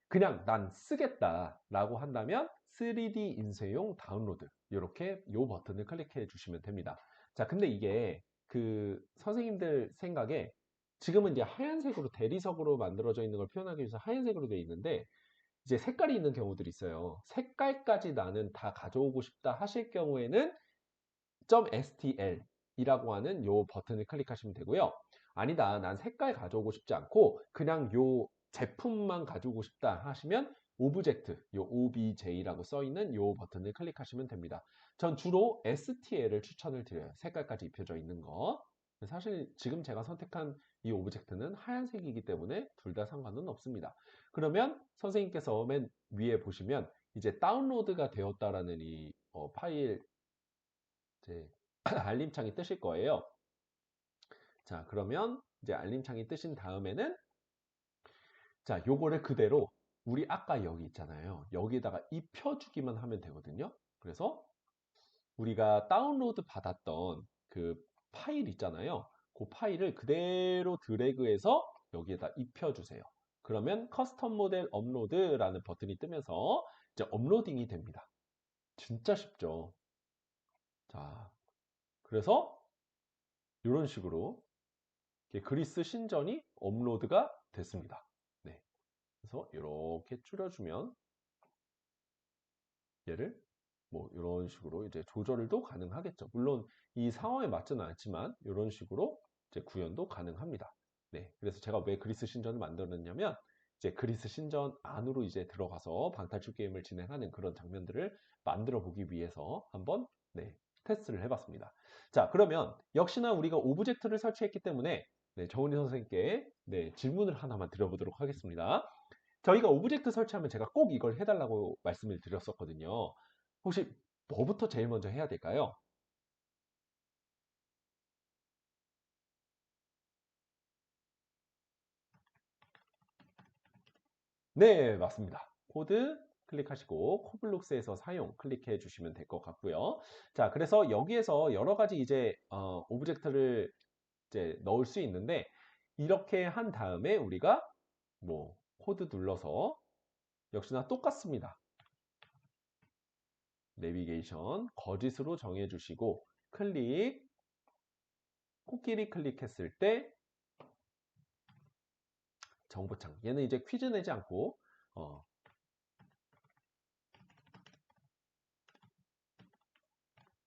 [SPEAKER 1] 그냥 난 쓰겠다라고 한다면 3D 인쇄용 다운로드 이렇게 요 버튼을 클릭해 주시면 됩니다. 자, 근데 이게 그 선생님들 생각에 지금은 이제 하얀색으로 대리석으로 만들어져 있는 걸 표현하기 위해서 하얀색으로 되어 있는데 이제 색깔이 있는 경우들이 있어요. 색깔까지 나는 다 가져오고 싶다 하실 경우에는 .stl 이라고 하는 요 버튼을 클릭하시면 되고요. 아니다, 난 색깔 가져오고 싶지 않고 그냥 요 제품만 가져오고 싶다 하시면 오브젝트, 요 OBJ라고 써 있는 요 버튼을 클릭하시면 됩니다. 전 주로 STL을 추천을 드려요. 색깔까지 입혀져 있는 거. 사실 지금 제가 선택한 이 오브젝트는 하얀색이기 때문에 둘 다 상관은 없습니다. 그러면 선생님께서 맨 위에 보시면 이제 다운로드가 되었다라는 이 파일 이제 알림창이 뜨실 거예요. 자, 그러면 이제 알림창이 뜨신 다음에는 자, 요거를 그대로 우리 아까 여기 있잖아요. 여기다가 입혀주기만 하면 되거든요. 그래서 우리가 다운로드 받았던 그 파일 있잖아요. 그 파일을 그대로 드래그해서 여기에다 입혀주세요. 그러면 커스텀 모델 업로드라는 버튼이 뜨면서 이제 업로딩이 됩니다. 진짜 쉽죠. 자, 그래서 이런 식으로 그리스 신전이 업로드가 됐습니다. 네. 그래서 이렇게 줄여주면 얘를 뭐 이런 식으로 이제 조절도 가능하겠죠. 물론 이 상황에 맞지는 않지만 이런 식으로 이제 구현도 가능합니다. 네. 그래서 제가 왜 그리스 신전을 만들었냐면 이제 그리스 신전 안으로 이제 들어가서 방탈출 게임을 진행하는 그런 장면들을 만들어 보기 위해서 한번 네, 테스트를 해봤습니다. 자, 그러면 역시나 우리가 오브젝트를 설치했기 때문에 네, 정은희 선생님께 네, 질문을 하나만 드려보도록 하겠습니다. 저희가 오브젝트 설치하면 제가 꼭 이걸 해달라고 말씀을 드렸었거든요. 혹시 뭐부터 제일 먼저 해야 될까요? 네, 맞습니다. 코드 클릭하시고 코블록스에서 사용 클릭해 주시면 될 것 같고요. 자, 그래서 여기에서 여러 가지 이제 오브젝트를 이제 넣을 수 있는데 이렇게 한 다음에 우리가 뭐 코드 눌러서 역시나 똑같습니다. 내비게이션 거짓으로 정해 주시고 클릭 코끼리 클릭했을 때 정보창 얘는 이제 퀴즈 내지 않고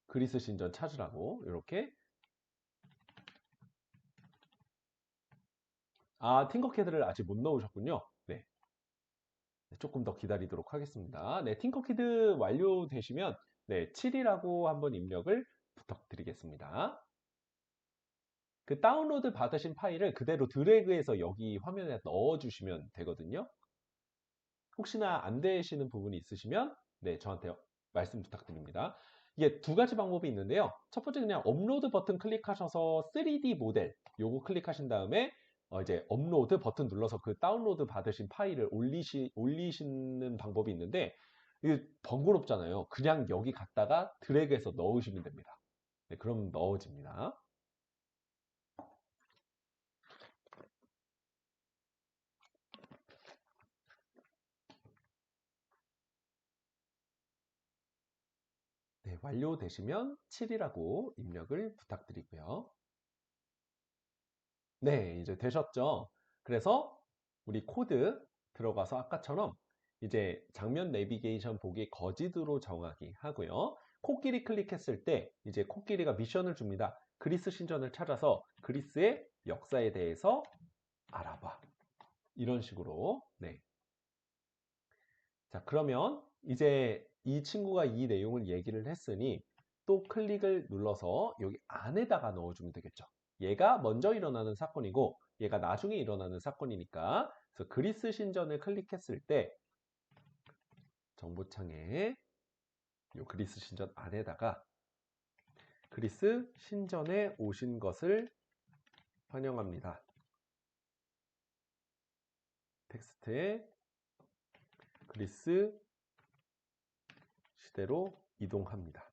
[SPEAKER 1] 그리스 신전 찾으라고 이렇게 팅커캐드를 아직 못 넣으셨군요. 네, 조금 더 기다리도록 하겠습니다. 네, 팅커캐드 완료되시면 네, 7이라고 한번 입력을 부탁드리겠습니다. 그 다운로드 받으신 파일을 그대로 드래그해서 여기 화면에 넣어주시면 되거든요. 혹시나 안 되시는 부분이 있으시면 네, 저한테 말씀 부탁드립니다. 이게 두 가지 방법이 있는데요. 첫 번째 그냥 업로드 버튼 클릭하셔서 3D 모델 요거 클릭하신 다음에 이제 업로드 버튼 눌러서 그 다운로드 받으신 파일을 올리시는 방법이 있는데 이게 번거롭잖아요. 그냥 여기 갖다가 드래그해서 넣으시면 됩니다. 네, 그럼 넣어집니다. 완료되시면 7이라고 입력을 부탁드리고요. 네, 이제 되셨죠? 그래서 우리 코드 들어가서 아까처럼 이제 장면 내비게이션 보기 거짓으로 정하기 하고요. 코끼리 클릭했을 때 이제 코끼리가 미션을 줍니다. 그리스 신전을 찾아서 그리스의 역사에 대해서 알아봐. 이런 식으로. 네. 자, 그러면 이제 이 친구가 이 내용을 얘기를 했으니 또 클릭을 눌러서 여기 안에다가 넣어주면 되겠죠. 얘가 먼저 일어나는 사건이고 얘가 나중에 일어나는 사건이니까 그래서 그리스 신전을 클릭했을 때 정보창에 이 그리스 신전 안에다가 그리스 신전에 오신 것을 환영합니다. 텍스트에 그리스 시대로 이동합니다.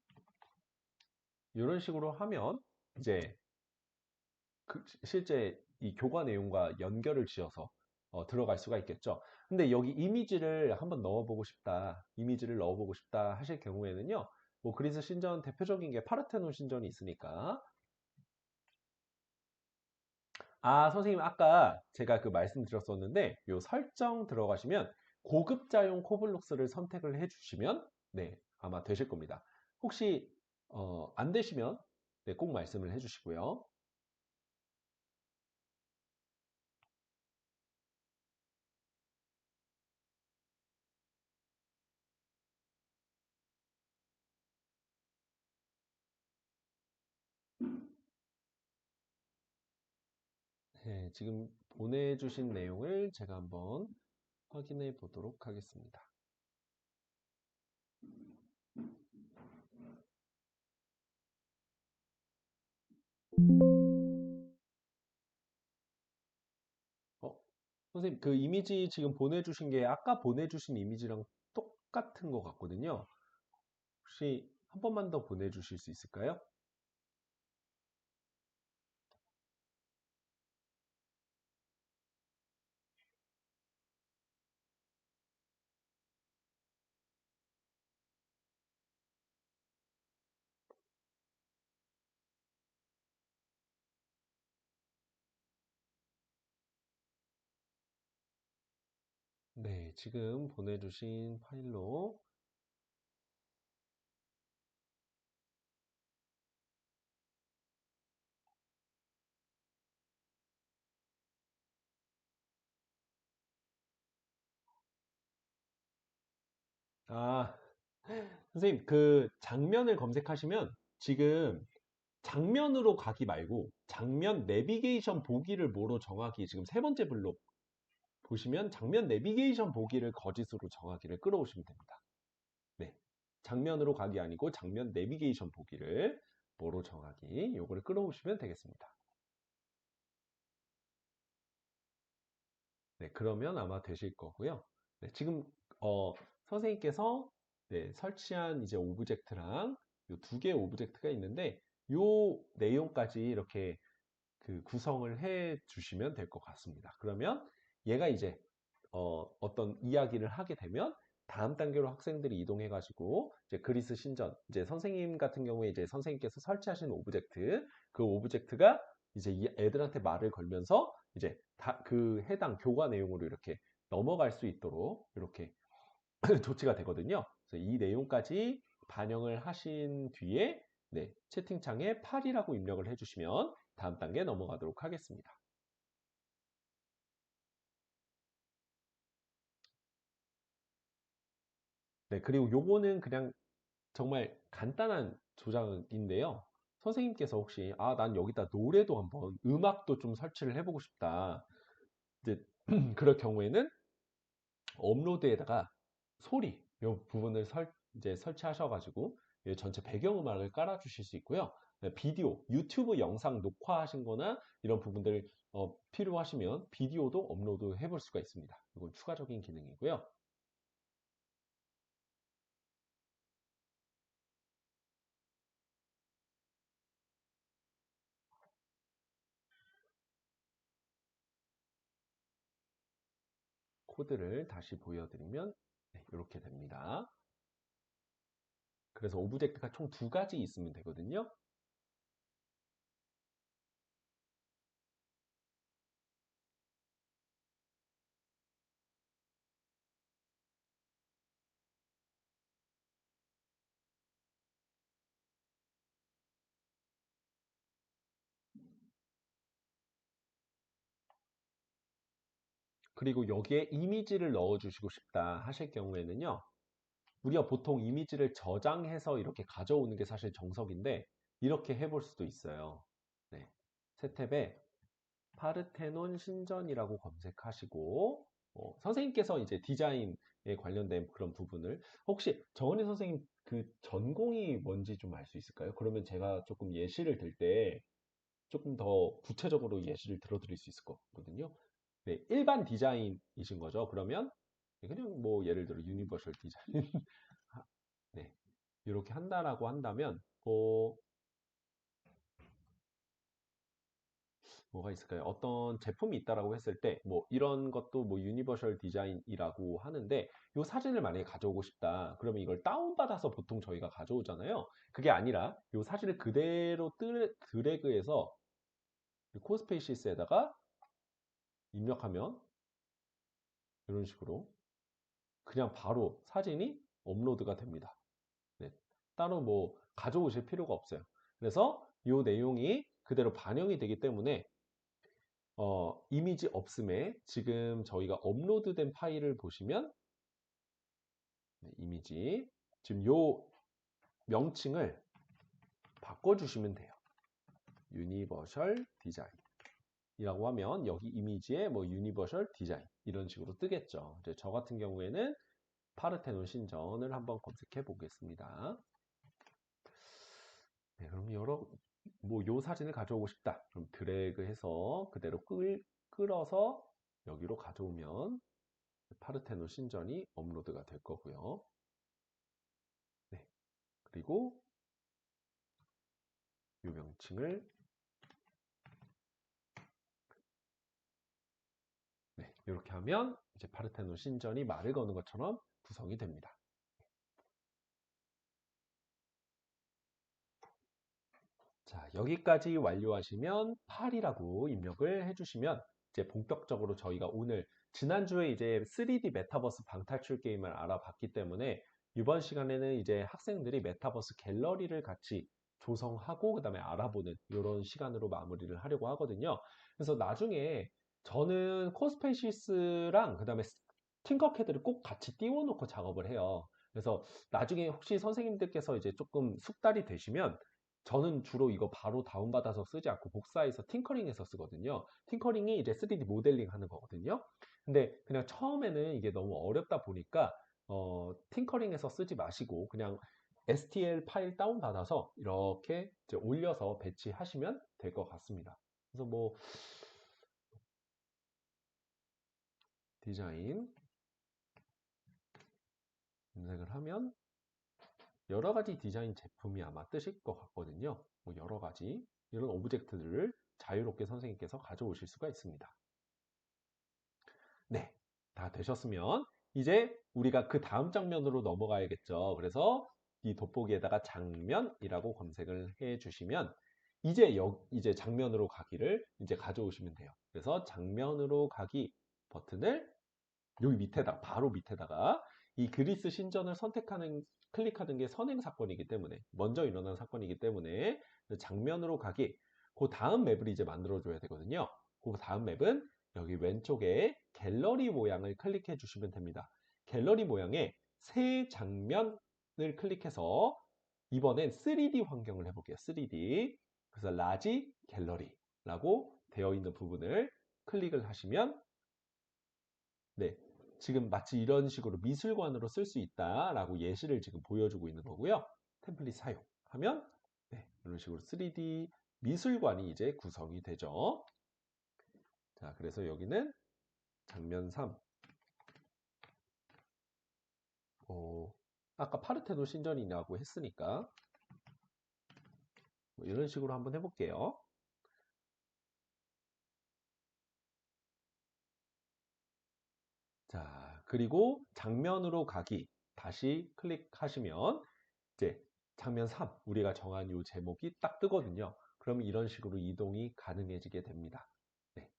[SPEAKER 1] 이런 식으로 하면 이제 실제 이 교과 내용과 연결을 지어서 들어갈 수가 있겠죠. 근데 여기 이미지를 한번 넣어보고 싶다, 이미지를 넣어보고 싶다 하실 경우에는요, 뭐 그리스 신전 대표적인 게 파르테논 신전이 있으니까. 아, 선생님 아까 제가 그 말씀드렸었는데 요 설정 들어가시면 고급자용 코블록스를 선택을 해주시면 네, 아마 되실 겁니다. 혹시 안 되시면 네, 꼭 말씀을 해주시고요. 네, 지금 보내주신 내용을 제가 한번 확인해 보도록 하겠습니다. 어, 선생님, 그 이미지 지금 보내주신 게 아까 보내주신 이미지랑 똑같은 것 같거든요. 혹시 한 번만 더 보내주실 수 있을까요? 네, 지금 보내주신 파일로. 아, 선생님, 그 장면을 검색하시면 지금 장면으로 가기 말고 장면 내비게이션 보기를 뭐로 정하기 지금 세 번째 블록 보시면 장면 내비게이션 보기를 거짓으로 정하기를 끌어오시면 됩니다. 네. 장면으로 가기 아니고 장면 내비게이션 보기를 뭐로 정하기 요거를 끌어오시면 되겠습니다. 네, 그러면 아마 되실 거고요. 네, 지금 선생님께서 네, 설치한 이제 오브젝트랑 요 두 개의 오브젝트가 있는데 요 내용까지 이렇게 그 구성을 해 주시면 될 것 같습니다. 그러면 얘가 이제 어떤 이야기를 하게 되면 다음 단계로 학생들이 이동해 가지고 이제 그리스 신전 이제 선생님 같은 경우에 이제 선생님께서 설치하신 오브젝트 그 오브젝트가 이제 이 애들한테 말을 걸면서 이제 다 그 해당 교과 내용으로 이렇게 넘어갈 수 있도록 이렇게 조치가 되거든요. 그래서 이 내용까지 반영을 하신 뒤에 네, 채팅창에 8이라고 입력을 해주시면 다음 단계 넘어가도록 하겠습니다. 네, 그리고 요거는 그냥 정말 간단한 조작인데요. 선생님께서 혹시 난 여기다 노래도 한번 음악도 좀 설치를 해보고 싶다. 이제 그럴 경우에는 업로드에다가 소리 이 부분을 이제 설치하셔가지고 이 전체 배경음악을 깔아주실 수 있고요. 네, 비디오, 유튜브 영상 녹화하신 거나 이런 부분들 필요하시면 비디오도 업로드 해볼 수가 있습니다. 이건 추가적인 기능이고요. 코드를 다시 보여드리면 네, 이렇게 됩니다. 그래서 오브젝트가 총 두 가지 있으면 되거든요. 그리고 여기에 이미지를 넣어주시고 싶다 하실 경우에는요. 우리가 보통 이미지를 저장해서 이렇게 가져오는 게 사실 정석인데 이렇게 해볼 수도 있어요. 네. 새 탭에 파르테논 신전이라고 검색하시고 선생님께서 이제 디자인에 관련된 그런 부분을 혹시 정은희 선생님 그 전공이 뭔지 좀 알 수 있을까요? 그러면 제가 조금 예시를 들 때 조금 더 구체적으로 예시를 들어드릴 수 있을 것 같거든요. 네, 일반 디자인이신 거죠. 그러면 그냥 뭐 예를 들어 유니버셜 디자인 네, 이렇게 한다라고 한다면 뭐가 있을까요? 어떤 제품이 있다라고 했을 때, 뭐, 이런 것도 뭐, 유니버셜 디자인이라고 하는데, 이 사진을 만약에 가져오고 싶다. 그러면 이걸 다운받아서 보통 저희가 가져오잖아요. 그게 아니라, 이 사진을 그대로 드래그해서 코스페이시스에다가 입력하면, 이런 식으로 그냥 바로 사진이 업로드가 됩니다. 네. 따로 뭐, 가져오실 필요가 없어요. 그래서 이 내용이 그대로 반영이 되기 때문에 이미지 없음에 지금 저희가 업로드된 파일을 보시면 네, 이미지 지금 요 명칭을 바꿔주시면 돼요. 유니버셜 디자인이라고 하면 여기 이미지에 뭐 유니버셜 디자인 이런 식으로 뜨겠죠. 이제 저 같은 경우에는 파르테논 신전을 한번 검색해 보겠습니다. 네, 그럼 뭐 요 사진을 가져오고 싶다. 그럼 드래그해서 그대로 끌어서 여기로 가져오면 파르테논 신전이 업로드가 될 거고요. 네, 그리고 이 명칭을 네, 이렇게 하면 이제 파르테논 신전이 말을 거는 것처럼 구성이 됩니다. 자, 여기까지 완료하시면 8이라고 입력을 해주시면 이제 본격적으로 저희가 오늘 지난주에 이제 3D 메타버스 방탈출 게임을 알아봤기 때문에 이번 시간에는 이제 학생들이 메타버스 갤러리를 같이 조성하고 그다음에 알아보는 이런 시간으로 마무리를 하려고 하거든요. 그래서 나중에 저는 코스페시스랑 그다음에 팅커캐드를 꼭 같이 띄워놓고 작업을 해요. 그래서 나중에 혹시 선생님들께서 이제 조금 숙달이 되시면 저는 주로 이거 바로 다운받아서 쓰지 않고 복사해서 팅커링해서 쓰거든요. 팅커링이 이제 3D 모델링 하는 거거든요. 근데 그냥 처음에는 이게 너무 어렵다 보니까 팅커링해서 쓰지 마시고 그냥 STL 파일 다운받아서 이렇게 이제 올려서 배치하시면 될 것 같습니다. 그래서 뭐 디자인 검색을 하면 여러 가지 디자인 제품이 아마 뜨실 것 같거든요. 뭐 여러 가지 이런 오브젝트들을 자유롭게 선생님께서 가져오실 수가 있습니다. 네, 다 되셨으면 이제 우리가 그 다음 장면으로 넘어가야겠죠. 그래서 이 돋보기에다가 장면이라고 검색을 해 주시면 이제 장면으로 가기를 이제 가져오시면 돼요. 그래서 장면으로 가기 버튼을 여기 밑에다 바로 밑에다가 이 그리스 신전을 클릭하는 게 선행 사건이기 때문에 먼저 일어난 사건이기 때문에 장면으로 가기 그 다음 맵을 이제 만들어 줘야 되거든요. 그 다음 맵은 여기 왼쪽에 갤러리 모양을 클릭해 주시면 됩니다. 갤러리 모양에 새 장면을 클릭해서 이번엔 3D 환경을 해볼게요. 3D. 그래서 라지 갤러리라고 되어 있는 부분을 클릭을 하시면 네, 지금 마치 이런 식으로 미술관으로 쓸 수 있다라고 예시를 지금 보여주고 있는 거고요. 템플릿 사용하면 네, 이런 식으로 3D 미술관이 이제 구성이 되죠. 자, 그래서 여기는 장면 3. 아까 파르테논 신전이라고 했으니까 뭐 이런 식으로 한번 해볼게요. 자, 그리고 장면으로 가기 다시 클릭하시면 이제 장면 3, 우리가 정한 요 제목이 딱 뜨거든요. 그러면 이런 식으로 이동이 가능해지게 됩니다. 네.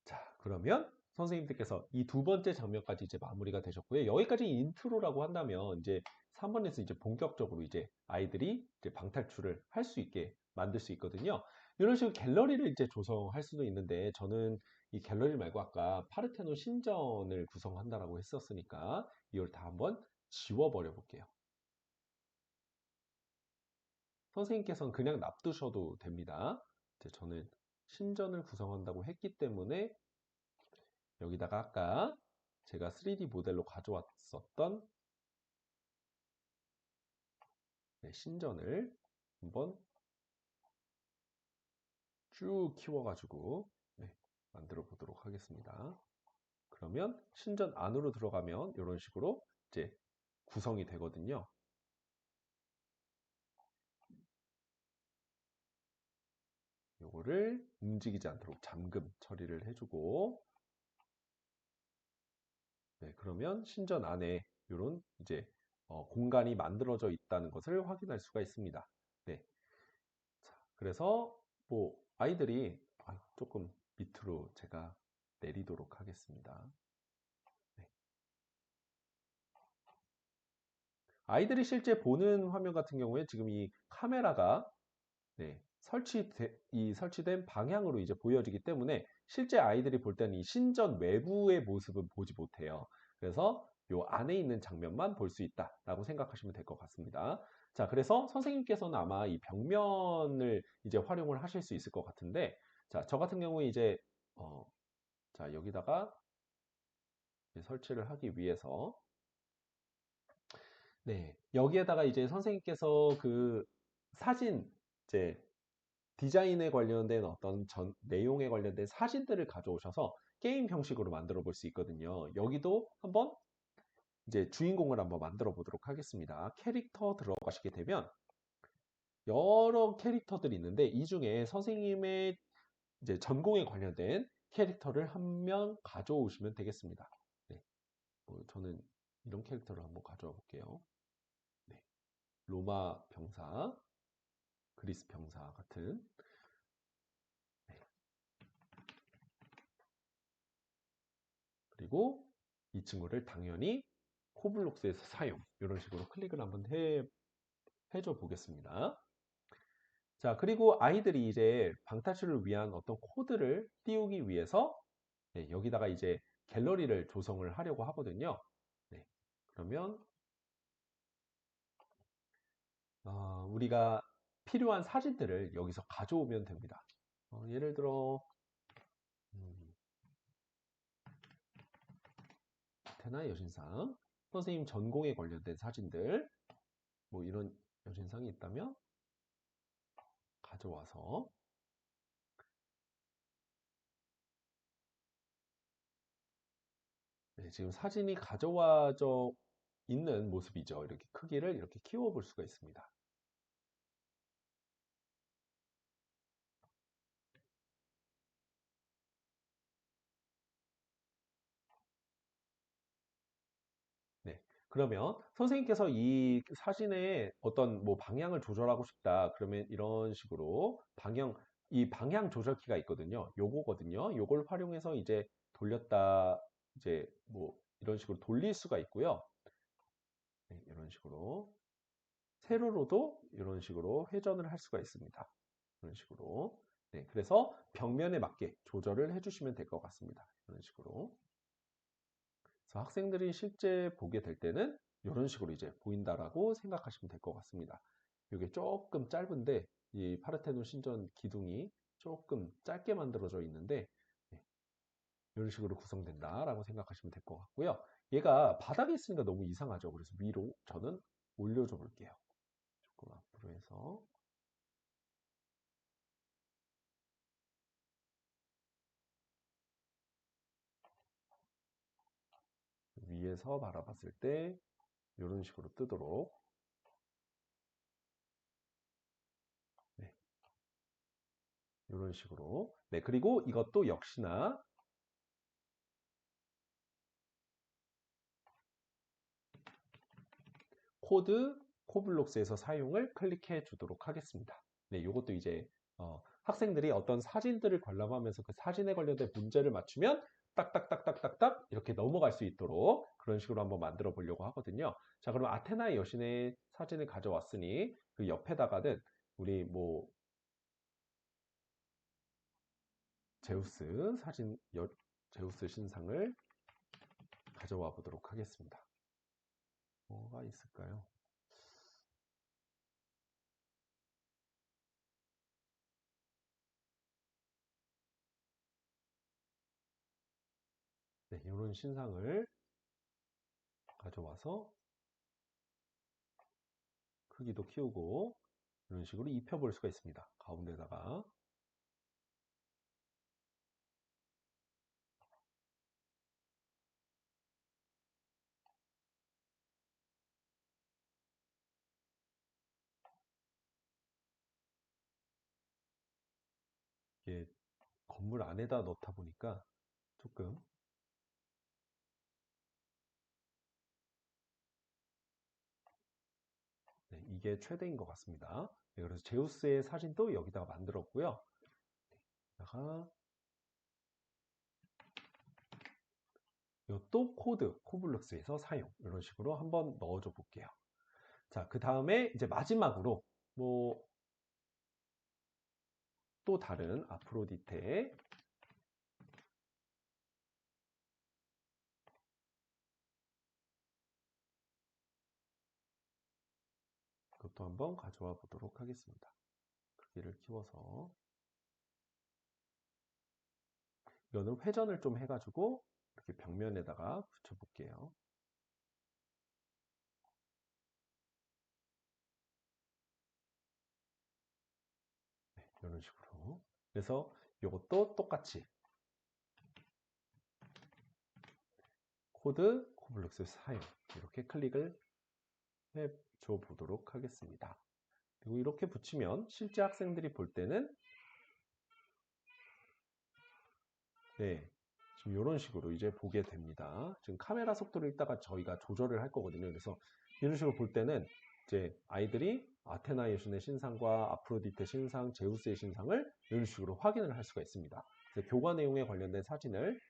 [SPEAKER 1] 자, 그러면 선생님들께서 이 두 번째 장면까지 이제 마무리가 되셨고요. 여기까지 인트로라고 한다면 이제 3번에서 이제 본격적으로 이제 아이들이 이제 방탈출을 할 수 있게 만들 수 있거든요. 이런 식으로 갤러리를 이제 조성할 수도 있는데 저는 이 갤러리 말고 아까 파르테논 신전을 구성한다라고 했었으니까 이걸 다 한번 지워버려 볼게요. 선생님께서는 그냥 놔두셔도 됩니다. 이제 저는 신전을 구성한다고 했기 때문에 여기다가 아까 제가 3D 모델로 가져왔었던 네, 신전을 한번 쭉 키워가지고 네, 만들어 보도록 하겠습니다. 그러면 신전 안으로 들어가면 이런 식으로 이제 구성이 되거든요. 요거를 움직이지 않도록 잠금 처리를 해주고 네, 그러면 신전 안에 이런 이제 공간이 만들어져 있다는 것을 확인할 수가 있습니다. 네, 자, 그래서 뭐 아이들이 조금 밑으로 제가 내리도록 하겠습니다. 네. 아이들이 실제 보는 화면 같은 경우에 지금 이 카메라가 네, 설치된 방향으로 이제 보여지기 때문에 실제 아이들이 볼 때는 이 신전 외부의 모습은 보지 못해요. 그래서 요 안에 있는 장면만 볼 수 있다라고 생각하시면 될 것 같습니다. 자, 그래서 선생님께서는 아마 이 벽면을 이제 활용을 하실 수 있을 것 같은데, 자, 저 같은 경우에 이제 자, 여기다가 설치를 하기 위해서 네, 여기에다가 이제 선생님께서 그 사진 이제 디자인에 관련된 어떤 내용에 관련된 사진들을 가져오셔서 게임 형식으로 만들어 볼 수 있거든요. 여기도 한번 이제 주인공을 한번 만들어 보도록 하겠습니다. 캐릭터 들어가시게 되면 여러 캐릭터들이 있는데 이 중에 선생님의 이제 전공에 관련된 캐릭터를 한 명 가져오시면 되겠습니다. 네, 저는 이런 캐릭터를 한번 가져와 볼게요. 네, 로마 병사, 그리스 병사 같은 네, 그리고 이 친구를 당연히 코블록스에서 사용 이런 식으로 클릭을 한번 해줘 보겠습니다. 자, 그리고 아이들이 이제 방탈출을 위한 어떤 코드를 띄우기 위해서 네, 여기다가 이제 갤러리를 조성을 하려고 하거든요. 네, 그러면 우리가 필요한 사진들을 여기서 가져오면 됩니다. 예를 들어 음, 테나 여신상 선생님 전공에 관련된 사진들 뭐 이런 여신상이 있다면 가져와서 네, 지금 사진이 가져와져 있는 모습이죠. 이렇게 크기를 이렇게 키워볼 수가 있습니다. 네. 그러면 선생님께서 이 사진의 어떤 뭐 방향을 조절하고 싶다. 그러면 이런 식으로 이 방향 조절키가 있거든요. 요거거든요. 요걸 활용해서 이제 돌렸다, 이제 뭐 이런 식으로 돌릴 수가 있고요. 네, 이런 식으로. 세로로도 이런 식으로 회전을 할 수가 있습니다. 이런 식으로. 네, 그래서 벽면에 맞게 조절을 해주시면 될 것 같습니다. 이런 식으로. 그래서 학생들이 실제 보게 될 때는 이런 식으로 이제 보인다라고 생각하시면 될 것 같습니다. 이게 조금 짧은데 이 파르테논 신전 기둥이 조금 짧게 만들어져 있는데 네, 이런 식으로 구성된다라고 생각하시면 될 것 같고요. 얘가 바닥에 있으니까 너무 이상하죠. 그래서 위로 저는 올려줘 볼게요. 조금 앞으로 해서 위에서 바라봤을 때 이런 식으로 뜨도록 네, 이런 식으로 네, 그리고 이것도 역시나 코드 코블록스에서 사용을 클릭해 주도록 하겠습니다. 네, 이것도 이제 학생들이 어떤 사진들을 관람하면서 그 사진에 관련된 문제를 맞추면 딱딱딱딱딱딱 이렇게 넘어갈 수 있도록 그런 식으로 한번 만들어 보려고 하거든요. 자, 그럼 아테나의 여신의 사진을 가져왔으니 그 옆에다가는 우리 뭐 제우스 사진, 제우스 신상을 가져와 보도록 하겠습니다. 뭐가 있을까요? 네, 이런 신상을 가져와서 크기도 키우고 이런 식으로 입혀볼 수가 있습니다. 가운데다가 이게 건물 안에다 넣다 보니까 조금 네, 이게 최대인 것 같습니다. 네, 그래서 제우스의 사진도 여기다가 만들었고요. 다가 또 코드 코블록스에서 사용 이런 식으로 한번 넣어줘 볼게요. 자, 그 다음에 이제 마지막으로 뭐 또 다른 아프로디테 그것도 한번 가져와 보도록 하겠습니다. 크기를 키워서 이거는 회전을 좀 해가지고 이렇게 벽면에다가 붙여볼게요. 네, 이런 식으로. 그래서 이것도 똑같이 코드 코블록스 사용 이렇게 클릭을 해줘 보도록 하겠습니다. 그리고 이렇게 붙이면 실제 학생들이 볼 때는 네, 지금 이런 식으로 이제 보게 됩니다. 지금 카메라 속도를 이따가 저희가 조절을 할 거거든요. 그래서 이런 식으로 볼 때는 이제 아이들이 아테나 여신의 신상과 아프로디테 신상, 제우스의 신상을 이런 식으로 확인을 할 수가 있습니다. 그래서 교과 내용에 관련된 사진을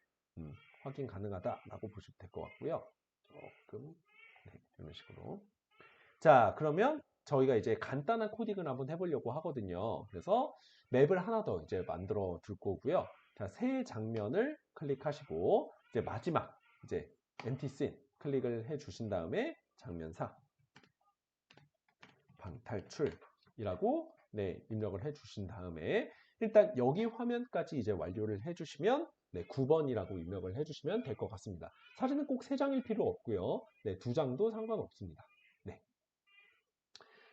[SPEAKER 1] 확인 가능하다라고 보시면 될 것 같고요. 조금 네, 이런 식으로. 자, 그러면 저희가 이제 간단한 코딩을 한번 해보려고 하거든요. 그래서 맵을 하나 더 이제 만들어 둘 거고요. 자, 새 장면을 클릭하시고 이제 마지막 이제 empty scene 클릭을 해 주신 다음에 장면사 방탈출이라고 네, 입력을 해 주신 다음에 일단 여기 화면까지 이제 완료를 해 주시면 네, 9번이라고 입력을 해 주시면 될 것 같습니다. 사진은 꼭 3장일 필요 없고요. 네, 2장도 상관없습니다. 네.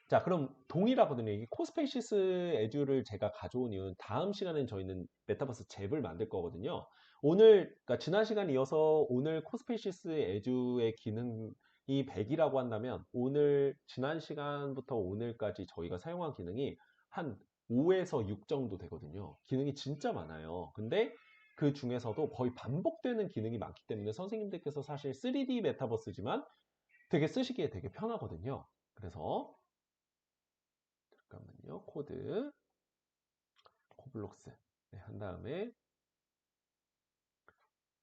[SPEAKER 1] 자, 그럼 동일하거든요. 이 코스페이시스 에듀를 제가 가져온 이유는 다음 시간엔 저희는 메타버스 잽을 만들 거거든요. 오늘, 그러니까 지난 시간 이어서 오늘 코스페이시스 에듀의 기능이 100이라고 한다면 오늘, 지난 시간부터 오늘까지 저희가 사용한 기능이 한 5에서 6 정도 되거든요. 기능이 진짜 많아요. 근데 그 중에서도 거의 반복되는 기능이 많기 때문에 선생님들께서 사실 3D 메타버스지만 되게 쓰시기에 되게 편하거든요. 그래서 잠깐만요. 코드 코블록스 네, 한 다음에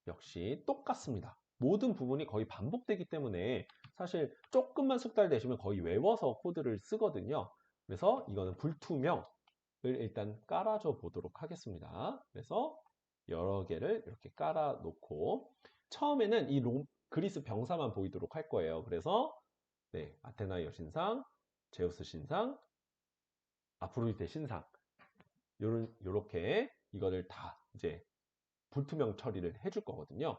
[SPEAKER 1] 역시 똑같습니다. 모든 부분이 거의 반복되기 때문에 사실 조금만 숙달되시면 거의 외워서 코드를 쓰거든요. 그래서 이거는 불투명을 일단 깔아줘 보도록 하겠습니다. 그래서 여러 개를 이렇게 깔아 놓고 처음에는 이 그리스 병사만 보이도록 할 거예요. 그래서 네, 아테나 여신상, 제우스 신상, 아프로디테 신상 요렇게 이거를 다 이제 불투명 처리를 해줄 거거든요.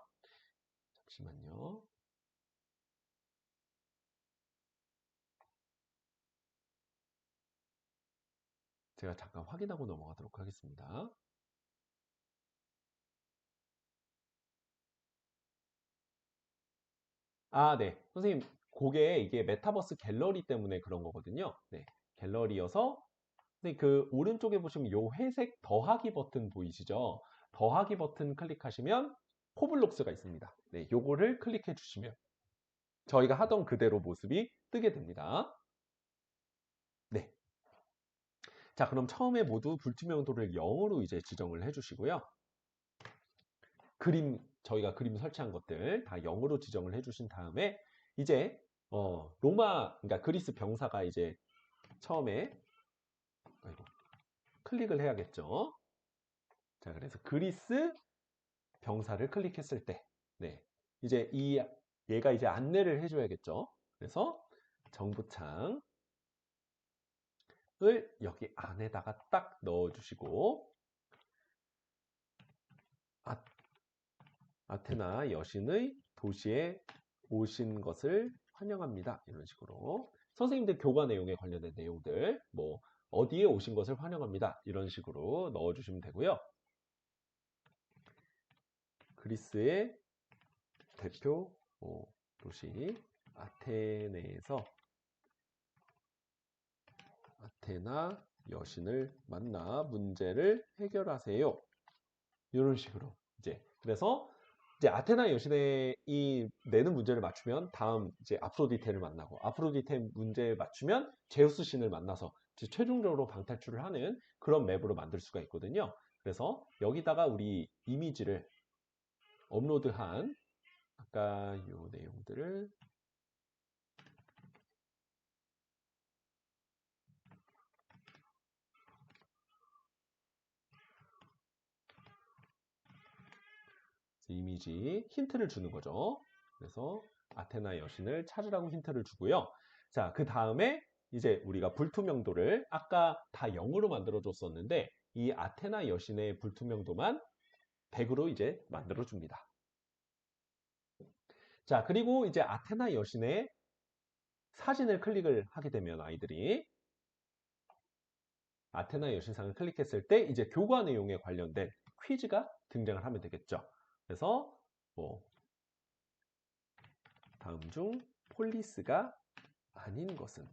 [SPEAKER 1] 잠시만요. 제가 잠깐 확인하고 넘어가도록 하겠습니다. 아, 네. 선생님, 그게 이게 메타버스 갤러리 때문에 그런 거거든요. 네. 갤러리여서 근데 그 오른쪽에 보시면 요 회색 더하기 버튼 보이시죠? 더하기 버튼 클릭하시면 코블록스가 있습니다. 네, 요거를 클릭해 주시면 저희가 하던 그대로 모습이 뜨게 됩니다. 네. 자, 그럼 처음에 모두 불투명도를 0으로 이제 지정을 해주시고요. 저희가 그림 설치한 것들 다 0으로 지정을 해주신 다음에 이제 그러니까 그리스 병사가 이제 처음에 클릭을 해야겠죠. 자, 그래서 그리스 병사를 클릭했을 때, 네, 이제 얘가 이제 안내를 해줘야겠죠. 그래서 정보창을 여기 안에다가 딱 넣어주시고 아테나 여신의 도시에 오신 것을 환영합니다. 이런 식으로 선생님들 교과 내용에 관련된 내용들 뭐 어디에 오신 것을 환영합니다. 이런 식으로 넣어주시면 되고요. 그리스의 대표 도시 아테네에서 아테나 여신을 만나 문제를 해결하세요. 이런 식으로 그래서 이제 아테나 여신의 이 내는 문제를 맞추면 다음 이제 아프로디테를 만나고 아프로디테 문제에 맞추면 제우스 신을 만나서 최종적으로 방탈출을 하는 그런 맵으로 만들 수가 있거든요. 그래서 여기다가 우리 이미지를 업로드한 아까 요 내용들을 이미지 힌트를 주는 거죠. 그래서 아테나 여신을 찾으라고 힌트를 주고요. 자, 그 다음에 이제 우리가 불투명도를 아까 다 0으로 만들어 줬었는데 이 아테나 여신의 불투명도만 100으로 이제 만들어 줍니다. 자, 그리고 이제 아테나 여신의 사진을 클릭을 하게 되면 아이들이 아테나 여신상을 클릭했을 때 이제 교과 내용에 관련된 퀴즈가 등장을 하면 되겠죠. 그래서 뭐 다음 중 폴리스가 아닌 것은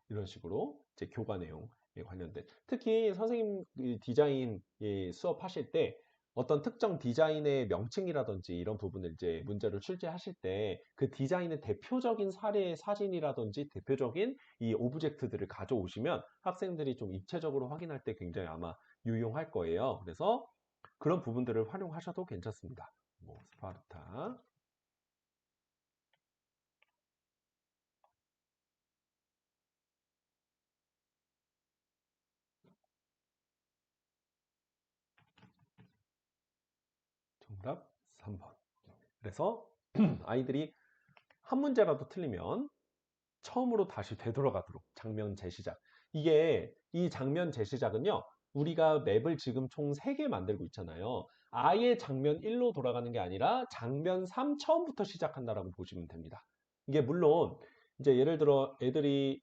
[SPEAKER 1] 이런 식으로 이제 교과 내용에 관련된 특히 선생님 디자인 수업하실 때 어떤 특정 디자인의 명칭이라든지 이런 부분을 이제 문제로 출제하실 때 그 디자인의 대표적인 사례의 사진이라든지 대표적인 이 오브젝트들을 가져오시면 학생들이 좀 입체적으로 확인할 때 굉장히 아마 유용할 거예요. 그래서 그런 부분들을 활용하셔도 괜찮습니다. 뭐 스파르타 정답 3번. 그래서 아이들이 한 문제라도 틀리면 처음으로 다시 되돌아가도록 장면 재시작. 이 장면 재시작은요. 우리가 맵을 지금 총 3개 만들고 있잖아요. 아예 장면 1로 돌아가는 게 아니라 장면 3 처음부터 시작한다라고 보시면 됩니다. 이게 물론 이제 예를 들어 애들이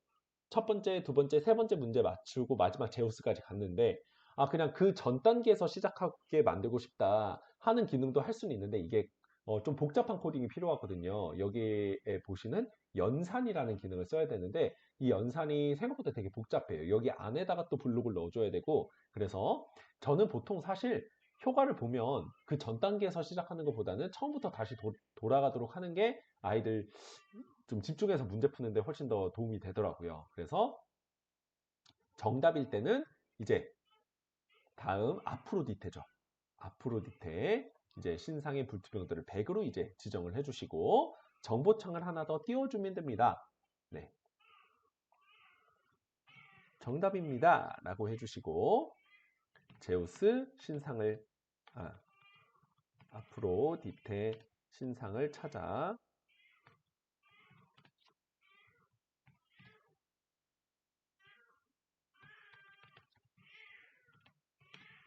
[SPEAKER 1] 첫 번째, 두 번째, 세 번째 문제 맞추고 마지막 제우스까지 갔는데 그냥 그 전 단계에서 시작하게 만들고 싶다 하는 기능도 할 수는 있는데 이게 좀 복잡한 코딩이 필요하거든요. 여기에 보시는 연산이라는 기능을 써야 되는데 이 연산이 생각보다 되게 복잡해요. 여기 안에다가 또 블록을 넣어줘야 되고 그래서 저는 보통 사실 효과를 보면 그 전 단계에서 시작하는 것보다는 처음부터 다시 돌아가도록 하는 게 아이들 좀 집중해서 문제 푸는데 훨씬 더 도움이 되더라고요. 그래서 정답일 때는 이제 다음 아프로디테죠. 아프로디테 이제 신상의 불투명도를 100으로 이제 지정을 해주시고 정보창을 하나 더 띄워주면 됩니다. 네, 정답입니다. 라고 해주시고 제우스 신상을 아프로디테 신상을 찾아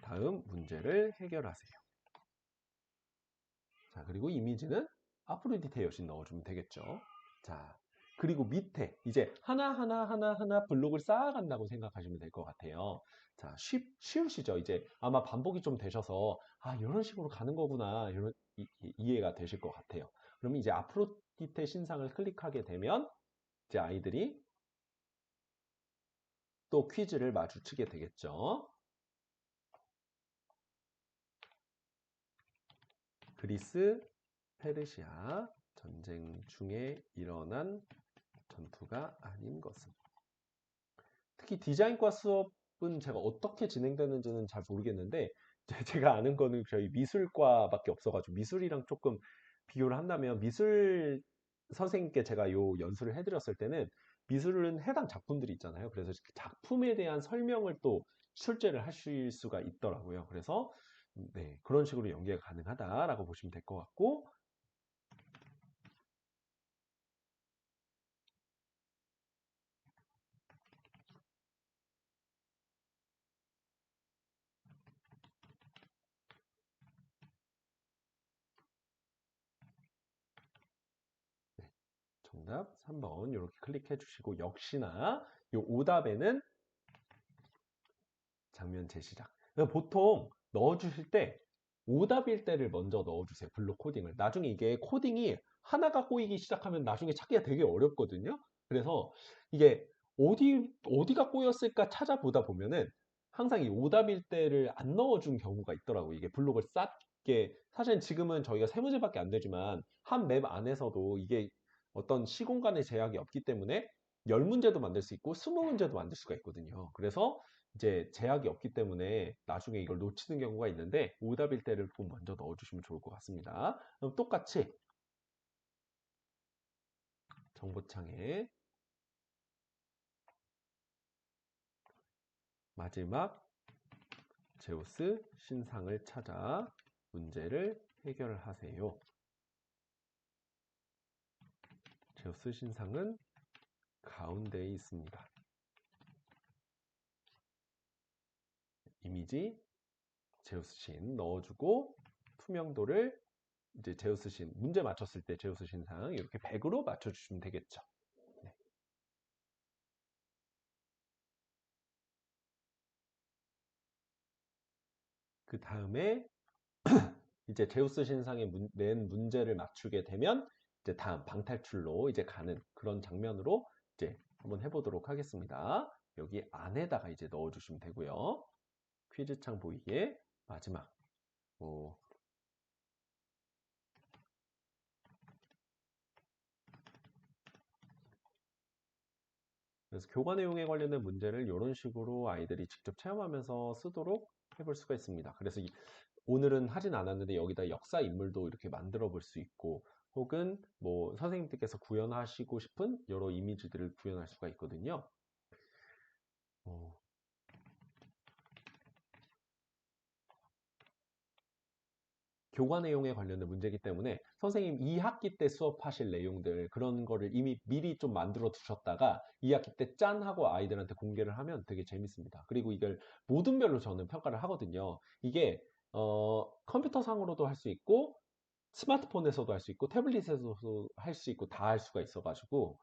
[SPEAKER 1] 다음 문제를 해결하세요. 자, 그리고 이미지는 아프로디테 여신 넣어주면 되겠죠. 자, 그리고 밑에 이제 하나 블록을 쌓아간다고 생각하시면 될 것 같아요. 자, 쉬우시죠? 이제 아마 반복이 좀 되셔서 이런 식으로 가는 거구나 이런 이해가 되실 것 같아요. 그러면 이제 아프로디테 신상을 클릭하게 되면 이제 아이들이 또 퀴즈를 마주치게 되겠죠. 그리스, 페르시아. 전쟁 중에 일어난 전투가 아닌 것은. 특히 디자인과 수업은 제가 어떻게 진행되는지는 잘 모르겠는데 제가 아는 거는 저희 미술과밖에 없어가지고 미술이랑 조금 비교를 한다면 미술 선생님께 제가 요 연수를 해드렸을 때는 미술은 해당 작품들이 있잖아요. 그래서 그 작품에 대한 설명을 또 출제를 하실 수가 있더라고요. 그래서 네, 그런 식으로 연계가 가능하다라고 보시면 될 것 같고 정답 3번 이렇게 클릭해 주시고 역시나 요 오답에는 장면 제시작. 보통 넣어주실 때 오답일 때를 먼저 넣어주세요. 블록 코딩을. 나중에 이게 코딩이 하나가 꼬이기 시작하면 나중에 찾기가 되게 어렵거든요. 그래서 이게 어디가 꼬였을까 찾아보다 보면은 항상 이 오답일 때를 안 넣어준 경우가 있더라고요. 이게 블록을 쌓게. 사실 지금은 저희가 세 문제밖에 안 되지만 한 맵 안에서도 이게 어떤 시공간의 제약이 없기 때문에 10문제도 만들 수 있고 20문제도 만들 수가 있거든요. 그래서 이제 제약이 없기 때문에 나중에 이걸 놓치는 경우가 있는데 오답일 때를 꼭 먼저 넣어주시면 좋을 것 같습니다. 그럼 똑같이 정보창에 마지막 제우스 신상을 찾아 문제를 해결하세요. 제우스 신상은 가운데에 있습니다. 이미지 제우스 신 넣어주고 투명도를 이제 제우스 신 문제 맞췄을 때 제우스 신상 이렇게 100으로 맞춰주시면 되겠죠. 네. 그 다음에 이제 제우스 신상에 낸 문제를 맞추게 되면 이제 다음 방탈출로 이제 가는 그런 장면으로 이제 한번 해보도록 하겠습니다. 여기 안에다가 이제 넣어주시면 되고요. 퀴즈창 보이게 마지막 뭐 그래서 교과 내용에 관련된 문제를 이런 식으로 아이들이 직접 체험하면서 쓰도록 해볼 수가 있습니다. 그래서 오늘은 하진 않았는데 여기다 역사 인물도 이렇게 만들어 볼 수 있고 혹은 뭐 선생님들께서 구현하시고 싶은 여러 이미지들을 구현할 수가 있거든요. 어, 교과 내용에 관련된 문제이기 때문에 선생님 2학기 때 수업하실 내용들 그런 거를 이미 미리 좀 만들어 두셨다가 2학기 때 짠 하고 아이들한테 공개를 하면 되게 재밌습니다. 그리고 이걸 모든별로 저는 평가를 하거든요. 이게 컴퓨터 상으로도 할 수 있고 스마트폰에서도 할 수 있고 태블릿에서도 할 수 있고 다 할 수가 있어가지고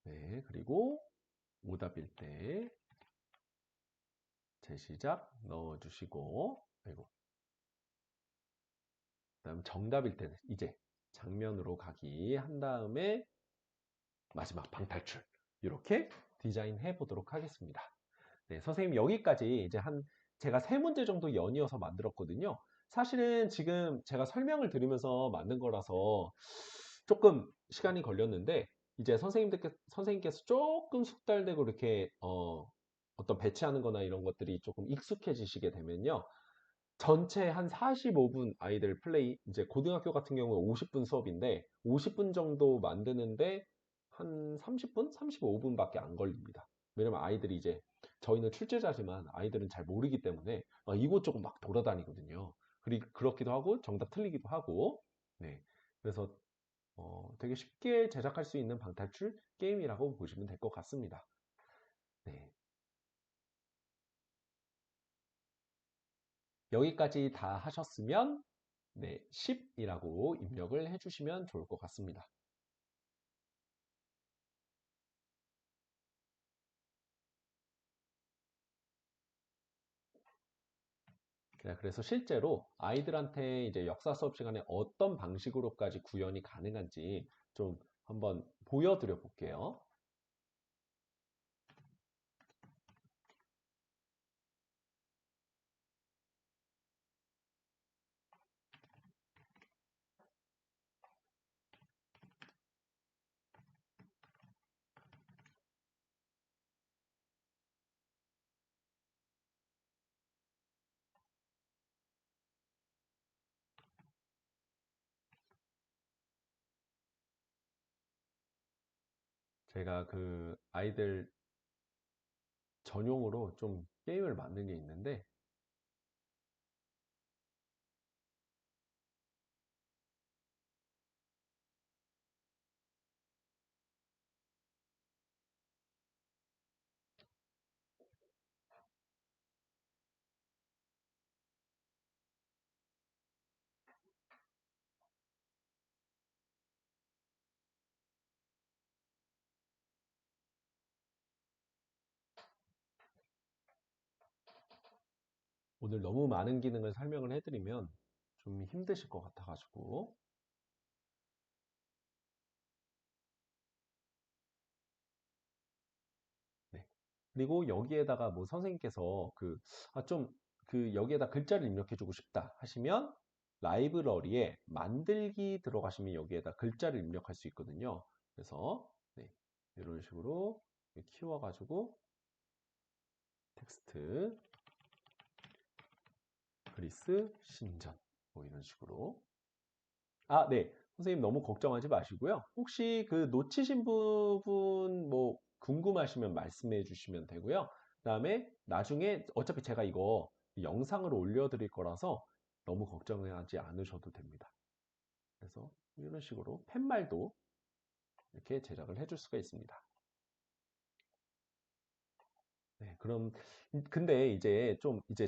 [SPEAKER 1] 네, 그리고 오답일 때 제시작 넣어주시고 그리고 그다음 정답일 때는 이제 장면으로 가기 한 다음에 마지막 방탈출 이렇게 디자인해 보도록 하겠습니다. 네, 선생님 여기까지 이제 제가 3문제 정도 연이어서 만들었거든요. 사실은 지금 제가 설명을 드리면서 만든 거라서 조금 시간이 걸렸는데 이제 선생님께서 조금 숙달되고 이렇게 어떤 배치하는 거나 이런 것들이 조금 익숙해지시게 되면요. 전체 한 45분 아이들 플레이, 이제 고등학교 같은 경우에 50분 수업인데 50분 정도 만드는데 한 30분? 35분밖에 안 걸립니다. 왜냐면 아이들이 이제 저희는 출제자지만 아이들은 잘 모르기 때문에 이곳저곳 막 돌아다니거든요. 그리고 그렇기도 하고 정답 틀리기도 하고 네. 그래서 되게 쉽게 제작할 수 있는 방탈출 게임이라고 보시면 될 것 같습니다. 네. 여기까지 다 하셨으면 네, 10이라고 입력을 해주시면 좋을 것 같습니다. 자, 그래서 실제로 아이들한테 이제 역사 수업 시간에 어떤 방식으로까지 구현이 가능한지 좀 한번 보여드려 볼게요. 제가 그 아이들 전용으로 좀 게임을 만든 게 있는데, 오늘 너무 많은 기능을 설명을 해드리면 좀 힘드실 것 같아가지고. 네. 그리고 여기에다가 뭐 선생님께서 여기에다 글자를 입력해주고 싶다 하시면 라이브러리에 만들기 들어가시면 여기에다 글자를 입력할 수 있거든요. 그래서 네, 이런 식으로 키워가지고 텍스트 그리스 신전 뭐 이런 식으로. 아, 네. 선생님 너무 걱정하지 마시고요. 혹시 그 놓치신 부분 뭐 궁금하시면 말씀해 주시면 되고요. 그다음에 나중에 어차피 제가 이거 영상으로 올려드릴 거라서 너무 걱정하지 않으셔도 됩니다. 그래서 이런 식으로 팻말도 이렇게 제작을 해줄 수가 있습니다. 네, 그럼 근데 이제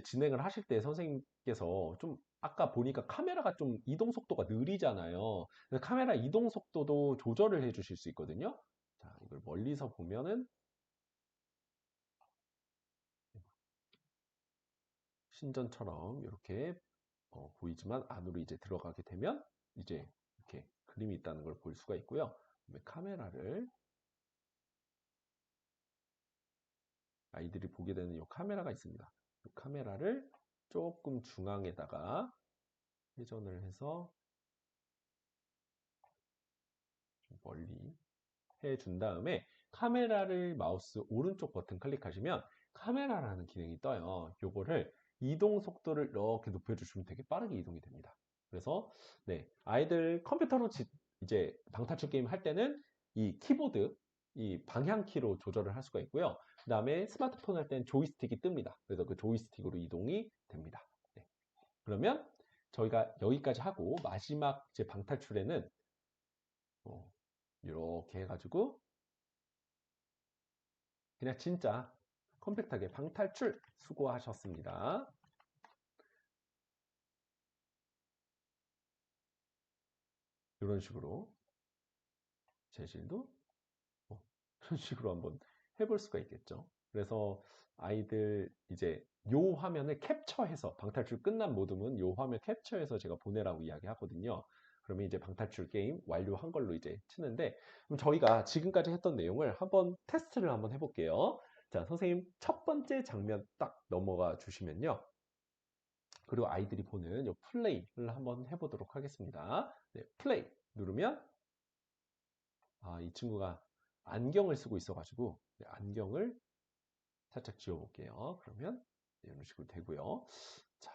[SPEAKER 1] 진행을 하실 때 선생님께서 좀 아까 보니까 카메라가 좀 이동 속도가 느리잖아요. 그래서 카메라 이동 속도도 조절을 해 주실 수 있거든요. 자, 이걸 멀리서 보면은 신전처럼 이렇게 보이지만 안으로 이제 들어가게 되면 이제 이렇게 그림이 있다는 걸 볼 수가 있고요. 그다음에 카메라를 아이들이 보게 되는 이 카메라가 있습니다. 이 카메라를 조금 중앙에다가 회전을 해서 좀 멀리 해준 다음에 카메라를 마우스 오른쪽 버튼 클릭하시면 카메라라는 기능이 떠요. 요거를 이동 속도를 이렇게 높여주시면 되게 빠르게 이동이 됩니다. 그래서 네, 아이들 컴퓨터로 이제 방탈출 게임 할 때는 이 키보드, 이 방향키로 조절을 할 수가 있고요. 그 다음에 스마트폰 할 때는 조이스틱이 뜹니다. 그래서 그 조이스틱으로 이동이 됩니다. 네. 그러면 저희가 여기까지 하고 마지막 제 방탈출에는 이렇게 해가지고 그냥 진짜 컴팩트하게 방탈출 수고하셨습니다. 이런 식으로 재질도 이런 식으로 한번 해볼 수가 있겠죠. 그래서 아이들 이제 요 화면을 캡처해서 방탈출 끝난 모둠은 요 화면 캡처해서 제가 보내라고 이야기하거든요. 그러면 이제 방탈출 게임 완료한 걸로 이제 치는데 그럼 저희가 지금까지 했던 내용을 한번 테스트를 한번 해볼게요. 자, 선생님 첫 번째 장면 딱 넘어가 주시면요. 그리고 아이들이 보는 요 플레이를 한번 해보도록 하겠습니다. 네, 플레이 누르면 이 친구가 안경을 쓰고 있어가지고 네, 안경을 살짝 지워볼게요. 그러면 네, 이런 식으로 되고요. 자,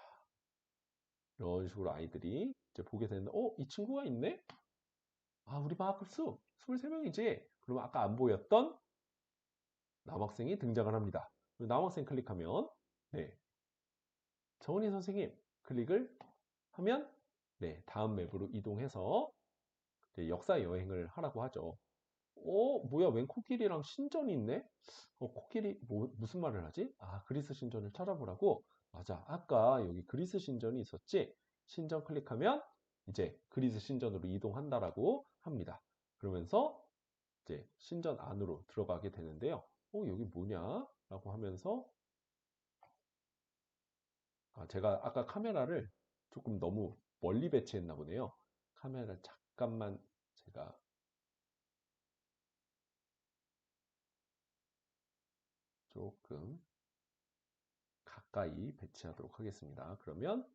[SPEAKER 1] 이런 식으로 아이들이 이제 보게 되는데, 이 친구가 있네? 우리 반 학급수 23명이지? 그러면 아까 안 보였던 남학생이 등장을 합니다. 남학생 클릭하면, 네, 정은희 선생님 클릭을 하면, 네, 다음 맵으로 이동해서 역사 여행을 하라고 하죠. 뭐야, 웬 코끼리랑 신전이 있네? 코끼리, 무슨 말을 하지? 그리스 신전을 찾아보라고? 맞아. 아까 여기 그리스 신전이 있었지? 신전 클릭하면 이제 그리스 신전으로 이동한다라고 합니다. 그러면서 이제 신전 안으로 들어가게 되는데요. 여기 뭐냐? 라고 하면서 제가 아까 카메라를 조금 너무 멀리 배치했나 보네요. 카메라 잠깐만 제가 조금 가까이 배치하도록 하겠습니다. 그러면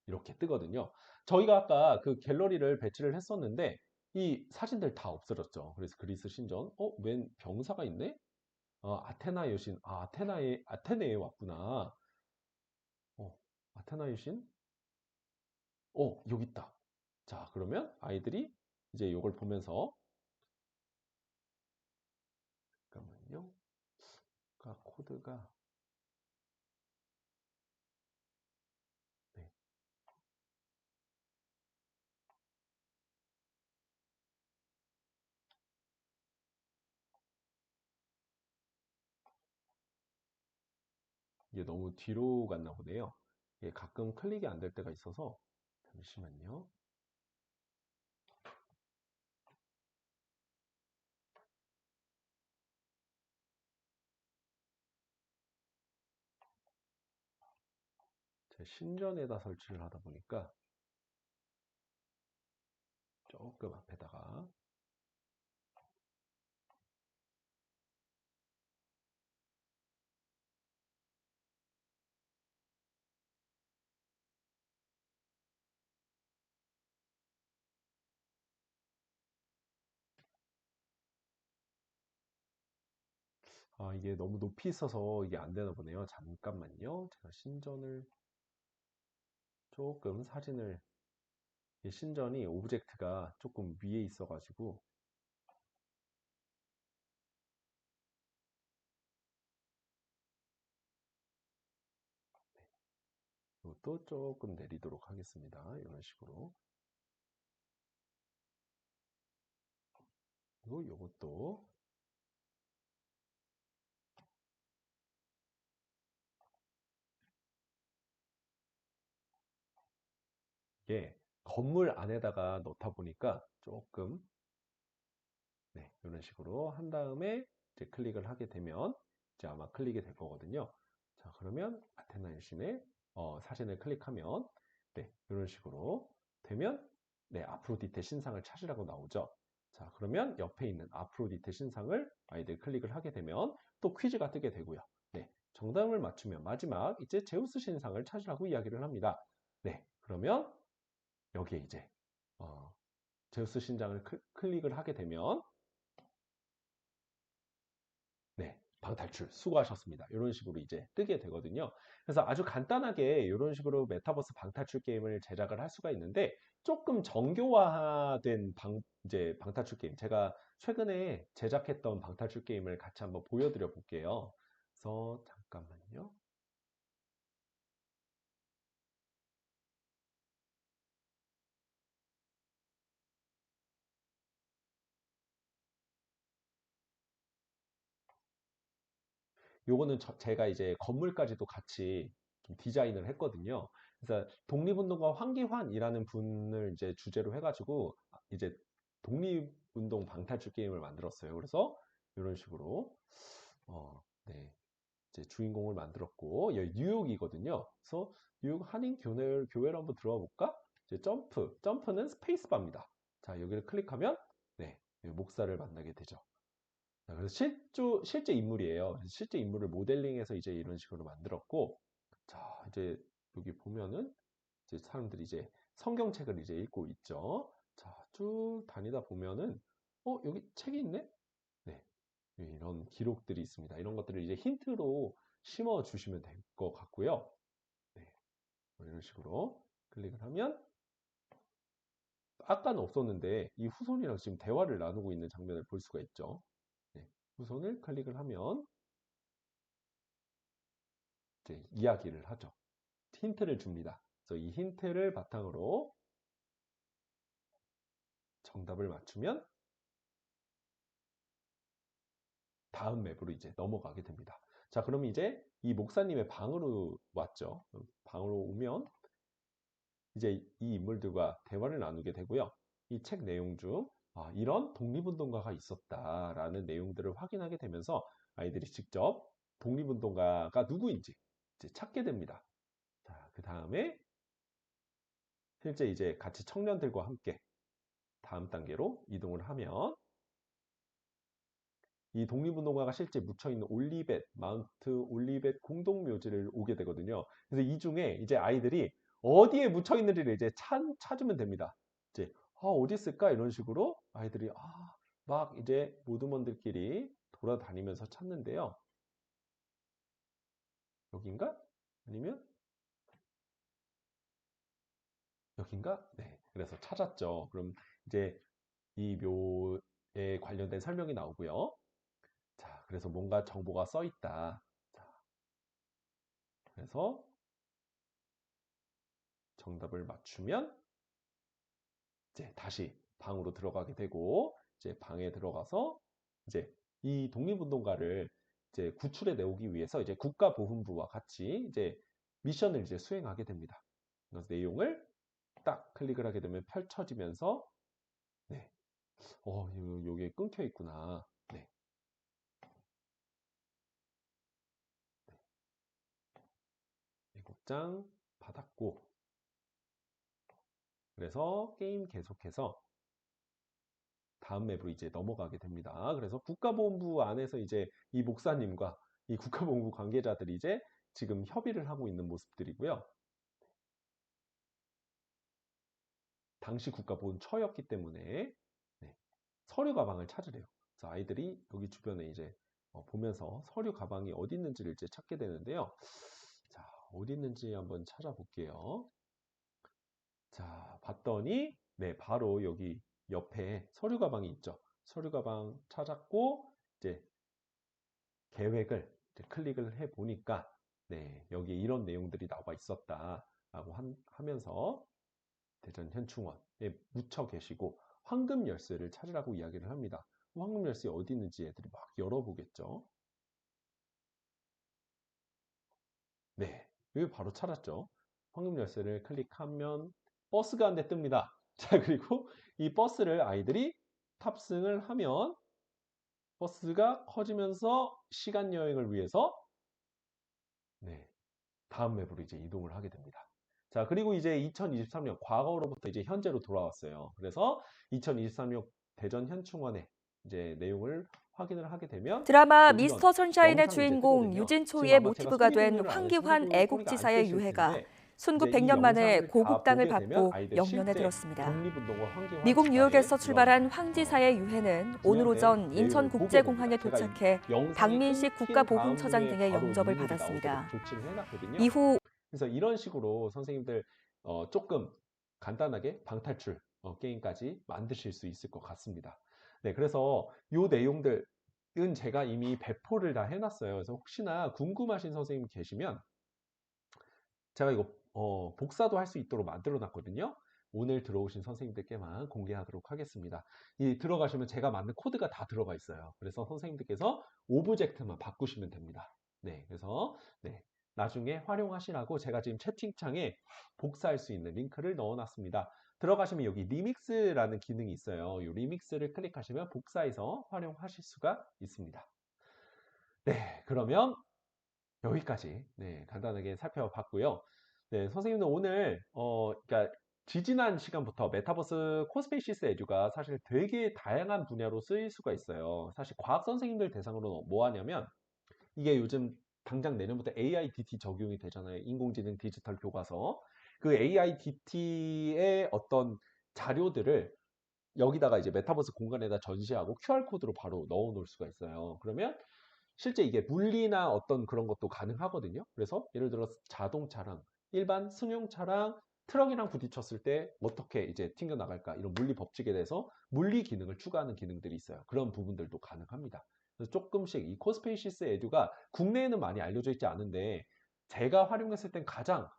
[SPEAKER 1] 이렇게 뜨거든요. 저희가 아까 그 갤러리를 배치를 했었는데 이 사진들 다 없어졌죠. 그래서 그리스 신전, 웬 병사가 있네? 아테나 여신, 아테네에 왔구나. 아테나 여신? 여기 있다. 자, 그러면 아이들이 이제 이걸 보면서 잠깐만요. 코드가 네, 이게 너무 뒤로 갔나 보네요. 이게 가끔 클릭이 안 될 때가 있어서 잠시만요. 제 신전에다 설치를 하다 보니까 조금 앞에다가 이게 너무 높이 있어서 이게 안 되나 보네요. 잠깐만요. 제가 신전을 조금 사진을 이 신전이 오브젝트가 조금 위에 있어가지고 이것도 조금 내리도록 하겠습니다. 이런 식으로. 그리고 이것도 이게 건물 안에다가 넣다 보니까 조금 네, 이런 식으로 한 다음에 이제 클릭을 하게 되면 이제 아마 클릭이 될 거거든요. 자, 그러면 아테나 여신의 사진을 클릭하면 네, 이런 식으로 되면 네, 아프로디테 신상을 찾으라고 나오죠. 자, 그러면 옆에 있는 아프로디테 신상을 아이들 클릭을 하게 되면 또 퀴즈가 뜨게 되고요. 네, 정답을 맞추면 마지막 이제 제우스 신상을 찾으라고 이야기를 합니다. 네, 그러면 여기에 이제 어, 제우스 신상을 클릭을 하게 되면 네, 방탈출 수고하셨습니다. 이런 식으로 이제 뜨게 되거든요. 그래서 아주 간단하게 이런 식으로 메타버스 방탈출 게임을 제작을 할 수가 있는데 조금 정교화된 이제 방탈출 게임 제가 최근에 제작했던 방탈출 게임을 같이 한번 보여드려 볼게요. 그래서 잠깐만요. 요거는 제가 이제 건물까지도 같이 좀 디자인을 했거든요. 그래서 독립운동가 황기환이라는 분을 이제 주제로 해가지고 이제 독립운동 방탈출 게임을 만들었어요. 그래서 이런 식으로 네, 이제 주인공을 만들었고 여기 뉴욕이거든요. 그래서 뉴욕 한인교회를 한번 들어가 볼까? 이제 점프는 스페이스바입니다. 자, 여기를 클릭하면 네, 목사를 만나게 되죠. 자, 그래서 실제 인물이에요. 실제 인물을 모델링해서 이제 이런 식으로 만들었고, 자, 이제 여기 보면은 이제 사람들이 이제 성경책을 이제 읽고 있죠. 자, 쭉 다니다 보면은, 여기 책이 있네? 네. 이런 기록들이 있습니다. 이런 것들을 이제 힌트로 심어 주시면 될 것 같고요. 네. 이런 식으로 클릭을 하면, 아까는 없었는데, 이 후손이랑 지금 대화를 나누고 있는 장면을 볼 수가 있죠. 네. 후손을 클릭을 하면, 이제 이야기를 하죠. 힌트를 줍니다. 그래서 이 힌트를 바탕으로 정답을 맞추면 다음 맵으로 이제 넘어가게 됩니다. 자, 그럼 이제 이 목사님의 방으로 왔죠. 방으로 오면 이제 이 인물들과 대화를 나누게 되고요. 이 책 내용 중 이런 독립운동가가 있었다라는 내용들을 확인하게 되면서 아이들이 직접 독립운동가가 누구인지 이제 찾게 됩니다. 자, 그 다음에 실제 이제 같이 청년들과 함께 다음 단계로 이동을 하면 이 독립운동가가 실제 묻혀있는 올리벳, 마운트 올리벳 공동묘지를 오게 되거든요. 그래서 이 중에 이제 아이들이 어디에 묻혀있는지를 이제 찾으면 됩니다. 이제, 어디 있을까? 이런 식으로 아이들이, 막 이제 모두먼들끼리 돌아다니면서 찾는데요. 여긴가? 아니면 여긴가? 네. 그래서 찾았죠. 그럼 이제 이 묘에 관련된 설명이 나오고요. 자, 그래서 뭔가 정보가 써 있다. 자, 그래서 정답을 맞추면 이제 다시 방으로 들어가게 되고, 이제 방에 들어가서 이제 이 독립운동가를 이제 구출해 내오기 위해서 이제 국가보훈부와 같이 이제 미션을 이제 수행하게 됩니다. 그래서 내용을 딱 클릭을 하게 되면 펼쳐지면서, 네, 요게 끊겨 있구나. 네, 일곱장 받았고, 그래서 게임 계속해서 다음 맵으로 이제 넘어가게 됩니다. 그래서 국가보훈부 안에서 이제 이 목사님과 이 국가보훈부 관계자들이 이제 지금 협의를 하고 있는 모습들이고요. 당시 국가보훈처였기 때문에 네, 서류 가방을 찾으래요. 그래서 아이들이 여기 주변에 이제 보면서 서류 가방이 어디 있는지를 이제 찾게 되는데요. 자, 어디 있는지 한번 찾아볼게요. 자, 봤더니 네, 바로 여기 옆에 서류 가방이 있죠. 서류 가방 찾았고 이제 계획을 이제 클릭을 해 보니까 네, 여기에 이런 내용들이 나와 있었다라고 하면서 대전 현충원에 묻혀 계시고 황금 열쇠를 찾으라고 이야기를 합니다. 황금 열쇠 어디 있는지 애들이 막 열어보겠죠. 네, 여기 바로 찾았죠. 황금 열쇠를 클릭하면 버스가 한 대 뜹니다. 자, 그리고 이 버스를 아이들이 탑승을 하면 버스가 커지면서 시간 여행을 위해서 네, 다음 맵으로 이제 이동을 하게 됩니다. 자, 그리고 이제 2023년 과거로부터 이제 현재로 돌아왔어요. 그래서 2023년 대전 현충원의 이제 내용을 확인을 하게 되면
[SPEAKER 2] 드라마
[SPEAKER 1] 이런
[SPEAKER 2] 미스터 선샤인의
[SPEAKER 1] 영상이 이제
[SPEAKER 2] 주인공
[SPEAKER 1] 뜨거든요. 지금
[SPEAKER 2] 유진초의
[SPEAKER 1] 아마 제가
[SPEAKER 2] 모티브가
[SPEAKER 1] 소리
[SPEAKER 2] 된
[SPEAKER 1] 공유를 안 해서 소리
[SPEAKER 2] 황기환
[SPEAKER 1] 소리가 안
[SPEAKER 2] 애국지사의
[SPEAKER 1] 들리실
[SPEAKER 2] 유해가
[SPEAKER 1] 텐데 이제 이
[SPEAKER 2] 1900년 만에
[SPEAKER 1] 영상을 다
[SPEAKER 2] 고국당을
[SPEAKER 1] 보게 되면
[SPEAKER 2] 받고
[SPEAKER 1] 아이들
[SPEAKER 2] 영년에
[SPEAKER 1] 실제
[SPEAKER 2] 들었습니다.
[SPEAKER 1] 독립운동가 황기환
[SPEAKER 2] 미국
[SPEAKER 1] 지사의
[SPEAKER 2] 뉴욕에서
[SPEAKER 1] 이런
[SPEAKER 2] 출발한 황지사의 유해는 오늘
[SPEAKER 1] 구현된
[SPEAKER 2] 오전
[SPEAKER 1] 내용을 보게 됩니다.
[SPEAKER 2] 인천국제공항에
[SPEAKER 1] 제가 이
[SPEAKER 2] 도착해
[SPEAKER 1] 영상이
[SPEAKER 2] 박민식
[SPEAKER 1] 끊긴 다음
[SPEAKER 2] 국가보훈처장
[SPEAKER 1] 후에
[SPEAKER 2] 등의
[SPEAKER 1] 바로
[SPEAKER 2] 영접을
[SPEAKER 1] 눈물이 나오도록
[SPEAKER 2] 받았습니다.
[SPEAKER 1] 조치를 해놨거든요.
[SPEAKER 2] 이후
[SPEAKER 1] 그래서 이런 식으로 선생님들 조금 간단하게 방탈출 게임까지 만드실 수 있을 것 같습니다. 네, 그래서 이 내용들은 제가 이미 배포를 다 해놨어요. 그래서 혹시나 궁금하신 선생님 계시면 제가 이거 복사도 할 수 있도록 만들어 놨거든요. 오늘 들어오신 선생님들께만 공개하도록 하겠습니다. 이 들어가시면 제가 만든 코드가 다 들어가 있어요. 그래서 선생님들께서 오브젝트만 바꾸시면 됩니다. 네, 그래서 네, 나중에 활용하시라고 제가 지금 채팅창에 복사할 수 있는 링크를 넣어놨습니다. 들어가시면 여기 리믹스라는 기능이 있어요. 이 리믹스를 클릭하시면 복사해서 활용하실 수가 있습니다. 네, 그러면 여기까지 네, 간단하게 살펴봤고요. 네, 선생님은 오늘 그러니까 지지난 시간부터 메타버스 코스페이시스 에듀가 사실 되게 다양한 분야로 쓰일 수가 있어요. 사실 과학 선생님들 대상으로 뭐 하냐면 이게 요즘 당장 내년부터 AIDT 적용이 되잖아요. 인공지능 디지털 교과서. 그 AIDT의 어떤 자료들을 여기다가 이제 메타버스 공간에다 전시하고 QR코드로 바로 넣어 놓을 수가 있어요. 그러면 실제 이게 물리나 어떤 그런 것도 가능하거든요. 그래서 예를 들어 자동차랑 일반 승용차랑 트럭이랑 부딪혔을 때 어떻게 이제 튕겨 나갈까 이런 물리 법칙에 대해서 물리 기능을 추가하는 기능들이 있어요. 그런 부분들도 가능합니다. 그래서 조금씩 이 코스페이시스 에듀가 국내에는 많이 알려져 있지 않은데 제가 활용했을 땐 가장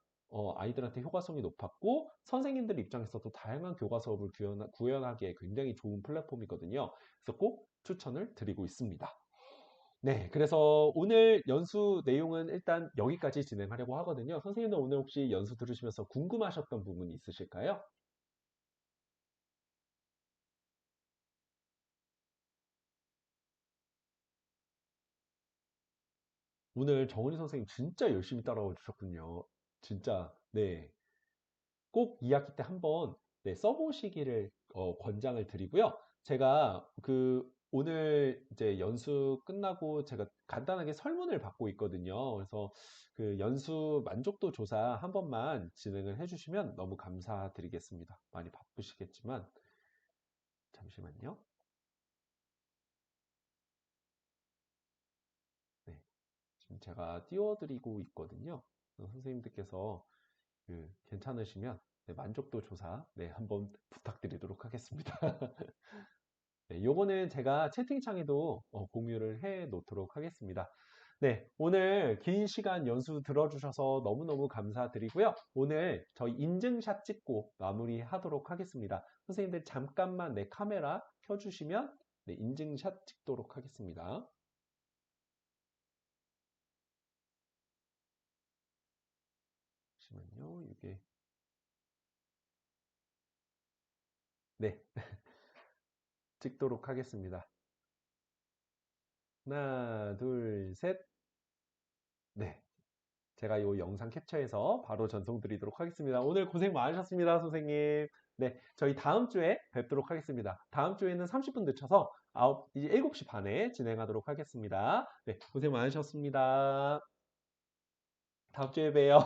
[SPEAKER 1] 아이들한테 효과성이 높았고 선생님들 입장에서도 다양한 교과 수업을 구현하기에 굉장히 좋은 플랫폼이거든요. 그래서 꼭 추천을 드리고 있습니다. 네, 그래서 오늘 연수 내용은 일단 여기까지 진행하려고 하거든요. 선생님은 오늘 혹시 연수 들으시면서 궁금하셨던 부분이 있으실까요? 오늘 정은희 선생님 진짜 열심히 따라와 주셨군요. 진짜, 네. 꼭 2학기 때 한번 네, 써보시기를 권장을 드리고요. 제가 오늘 이제 연수 끝나고 제가 간단하게 설문을 받고 있거든요. 그래서 그 연수 만족도 조사 한 번만 진행을 해주시면 너무 감사드리겠습니다. 많이 바쁘시겠지만 잠시만요. 네, 지금 제가 띄워드리고 있거든요. 선생님들께서 괜찮으시면 네, 만족도 조사 네, 한번 부탁드리도록 하겠습니다. 네, 요거는 제가 채팅창에도 공유를 해 놓도록 하겠습니다. 네, 오늘 긴 시간 연수 들어주셔서 너무너무 감사드리고요. 오늘 저희 인증샷 찍고 마무리하도록 하겠습니다. 선생님들 잠깐만 내 카메라 켜주시면 네, 인증샷 찍도록 하겠습니다. 잠시만요. 이게 네, 찍도록 하겠습니다. 하나, 둘, 셋. 네, 제가 이 영상 캡처해서 바로 전송드리도록 하겠습니다. 오늘 고생 많으셨습니다, 선생님. 네, 저희 다음 주에 뵙도록 하겠습니다. 다음 주에는 30분 늦춰서 이제 7시 반에 진행하도록 하겠습니다. 네, 고생 많으셨습니다. 다음 주에 봬요.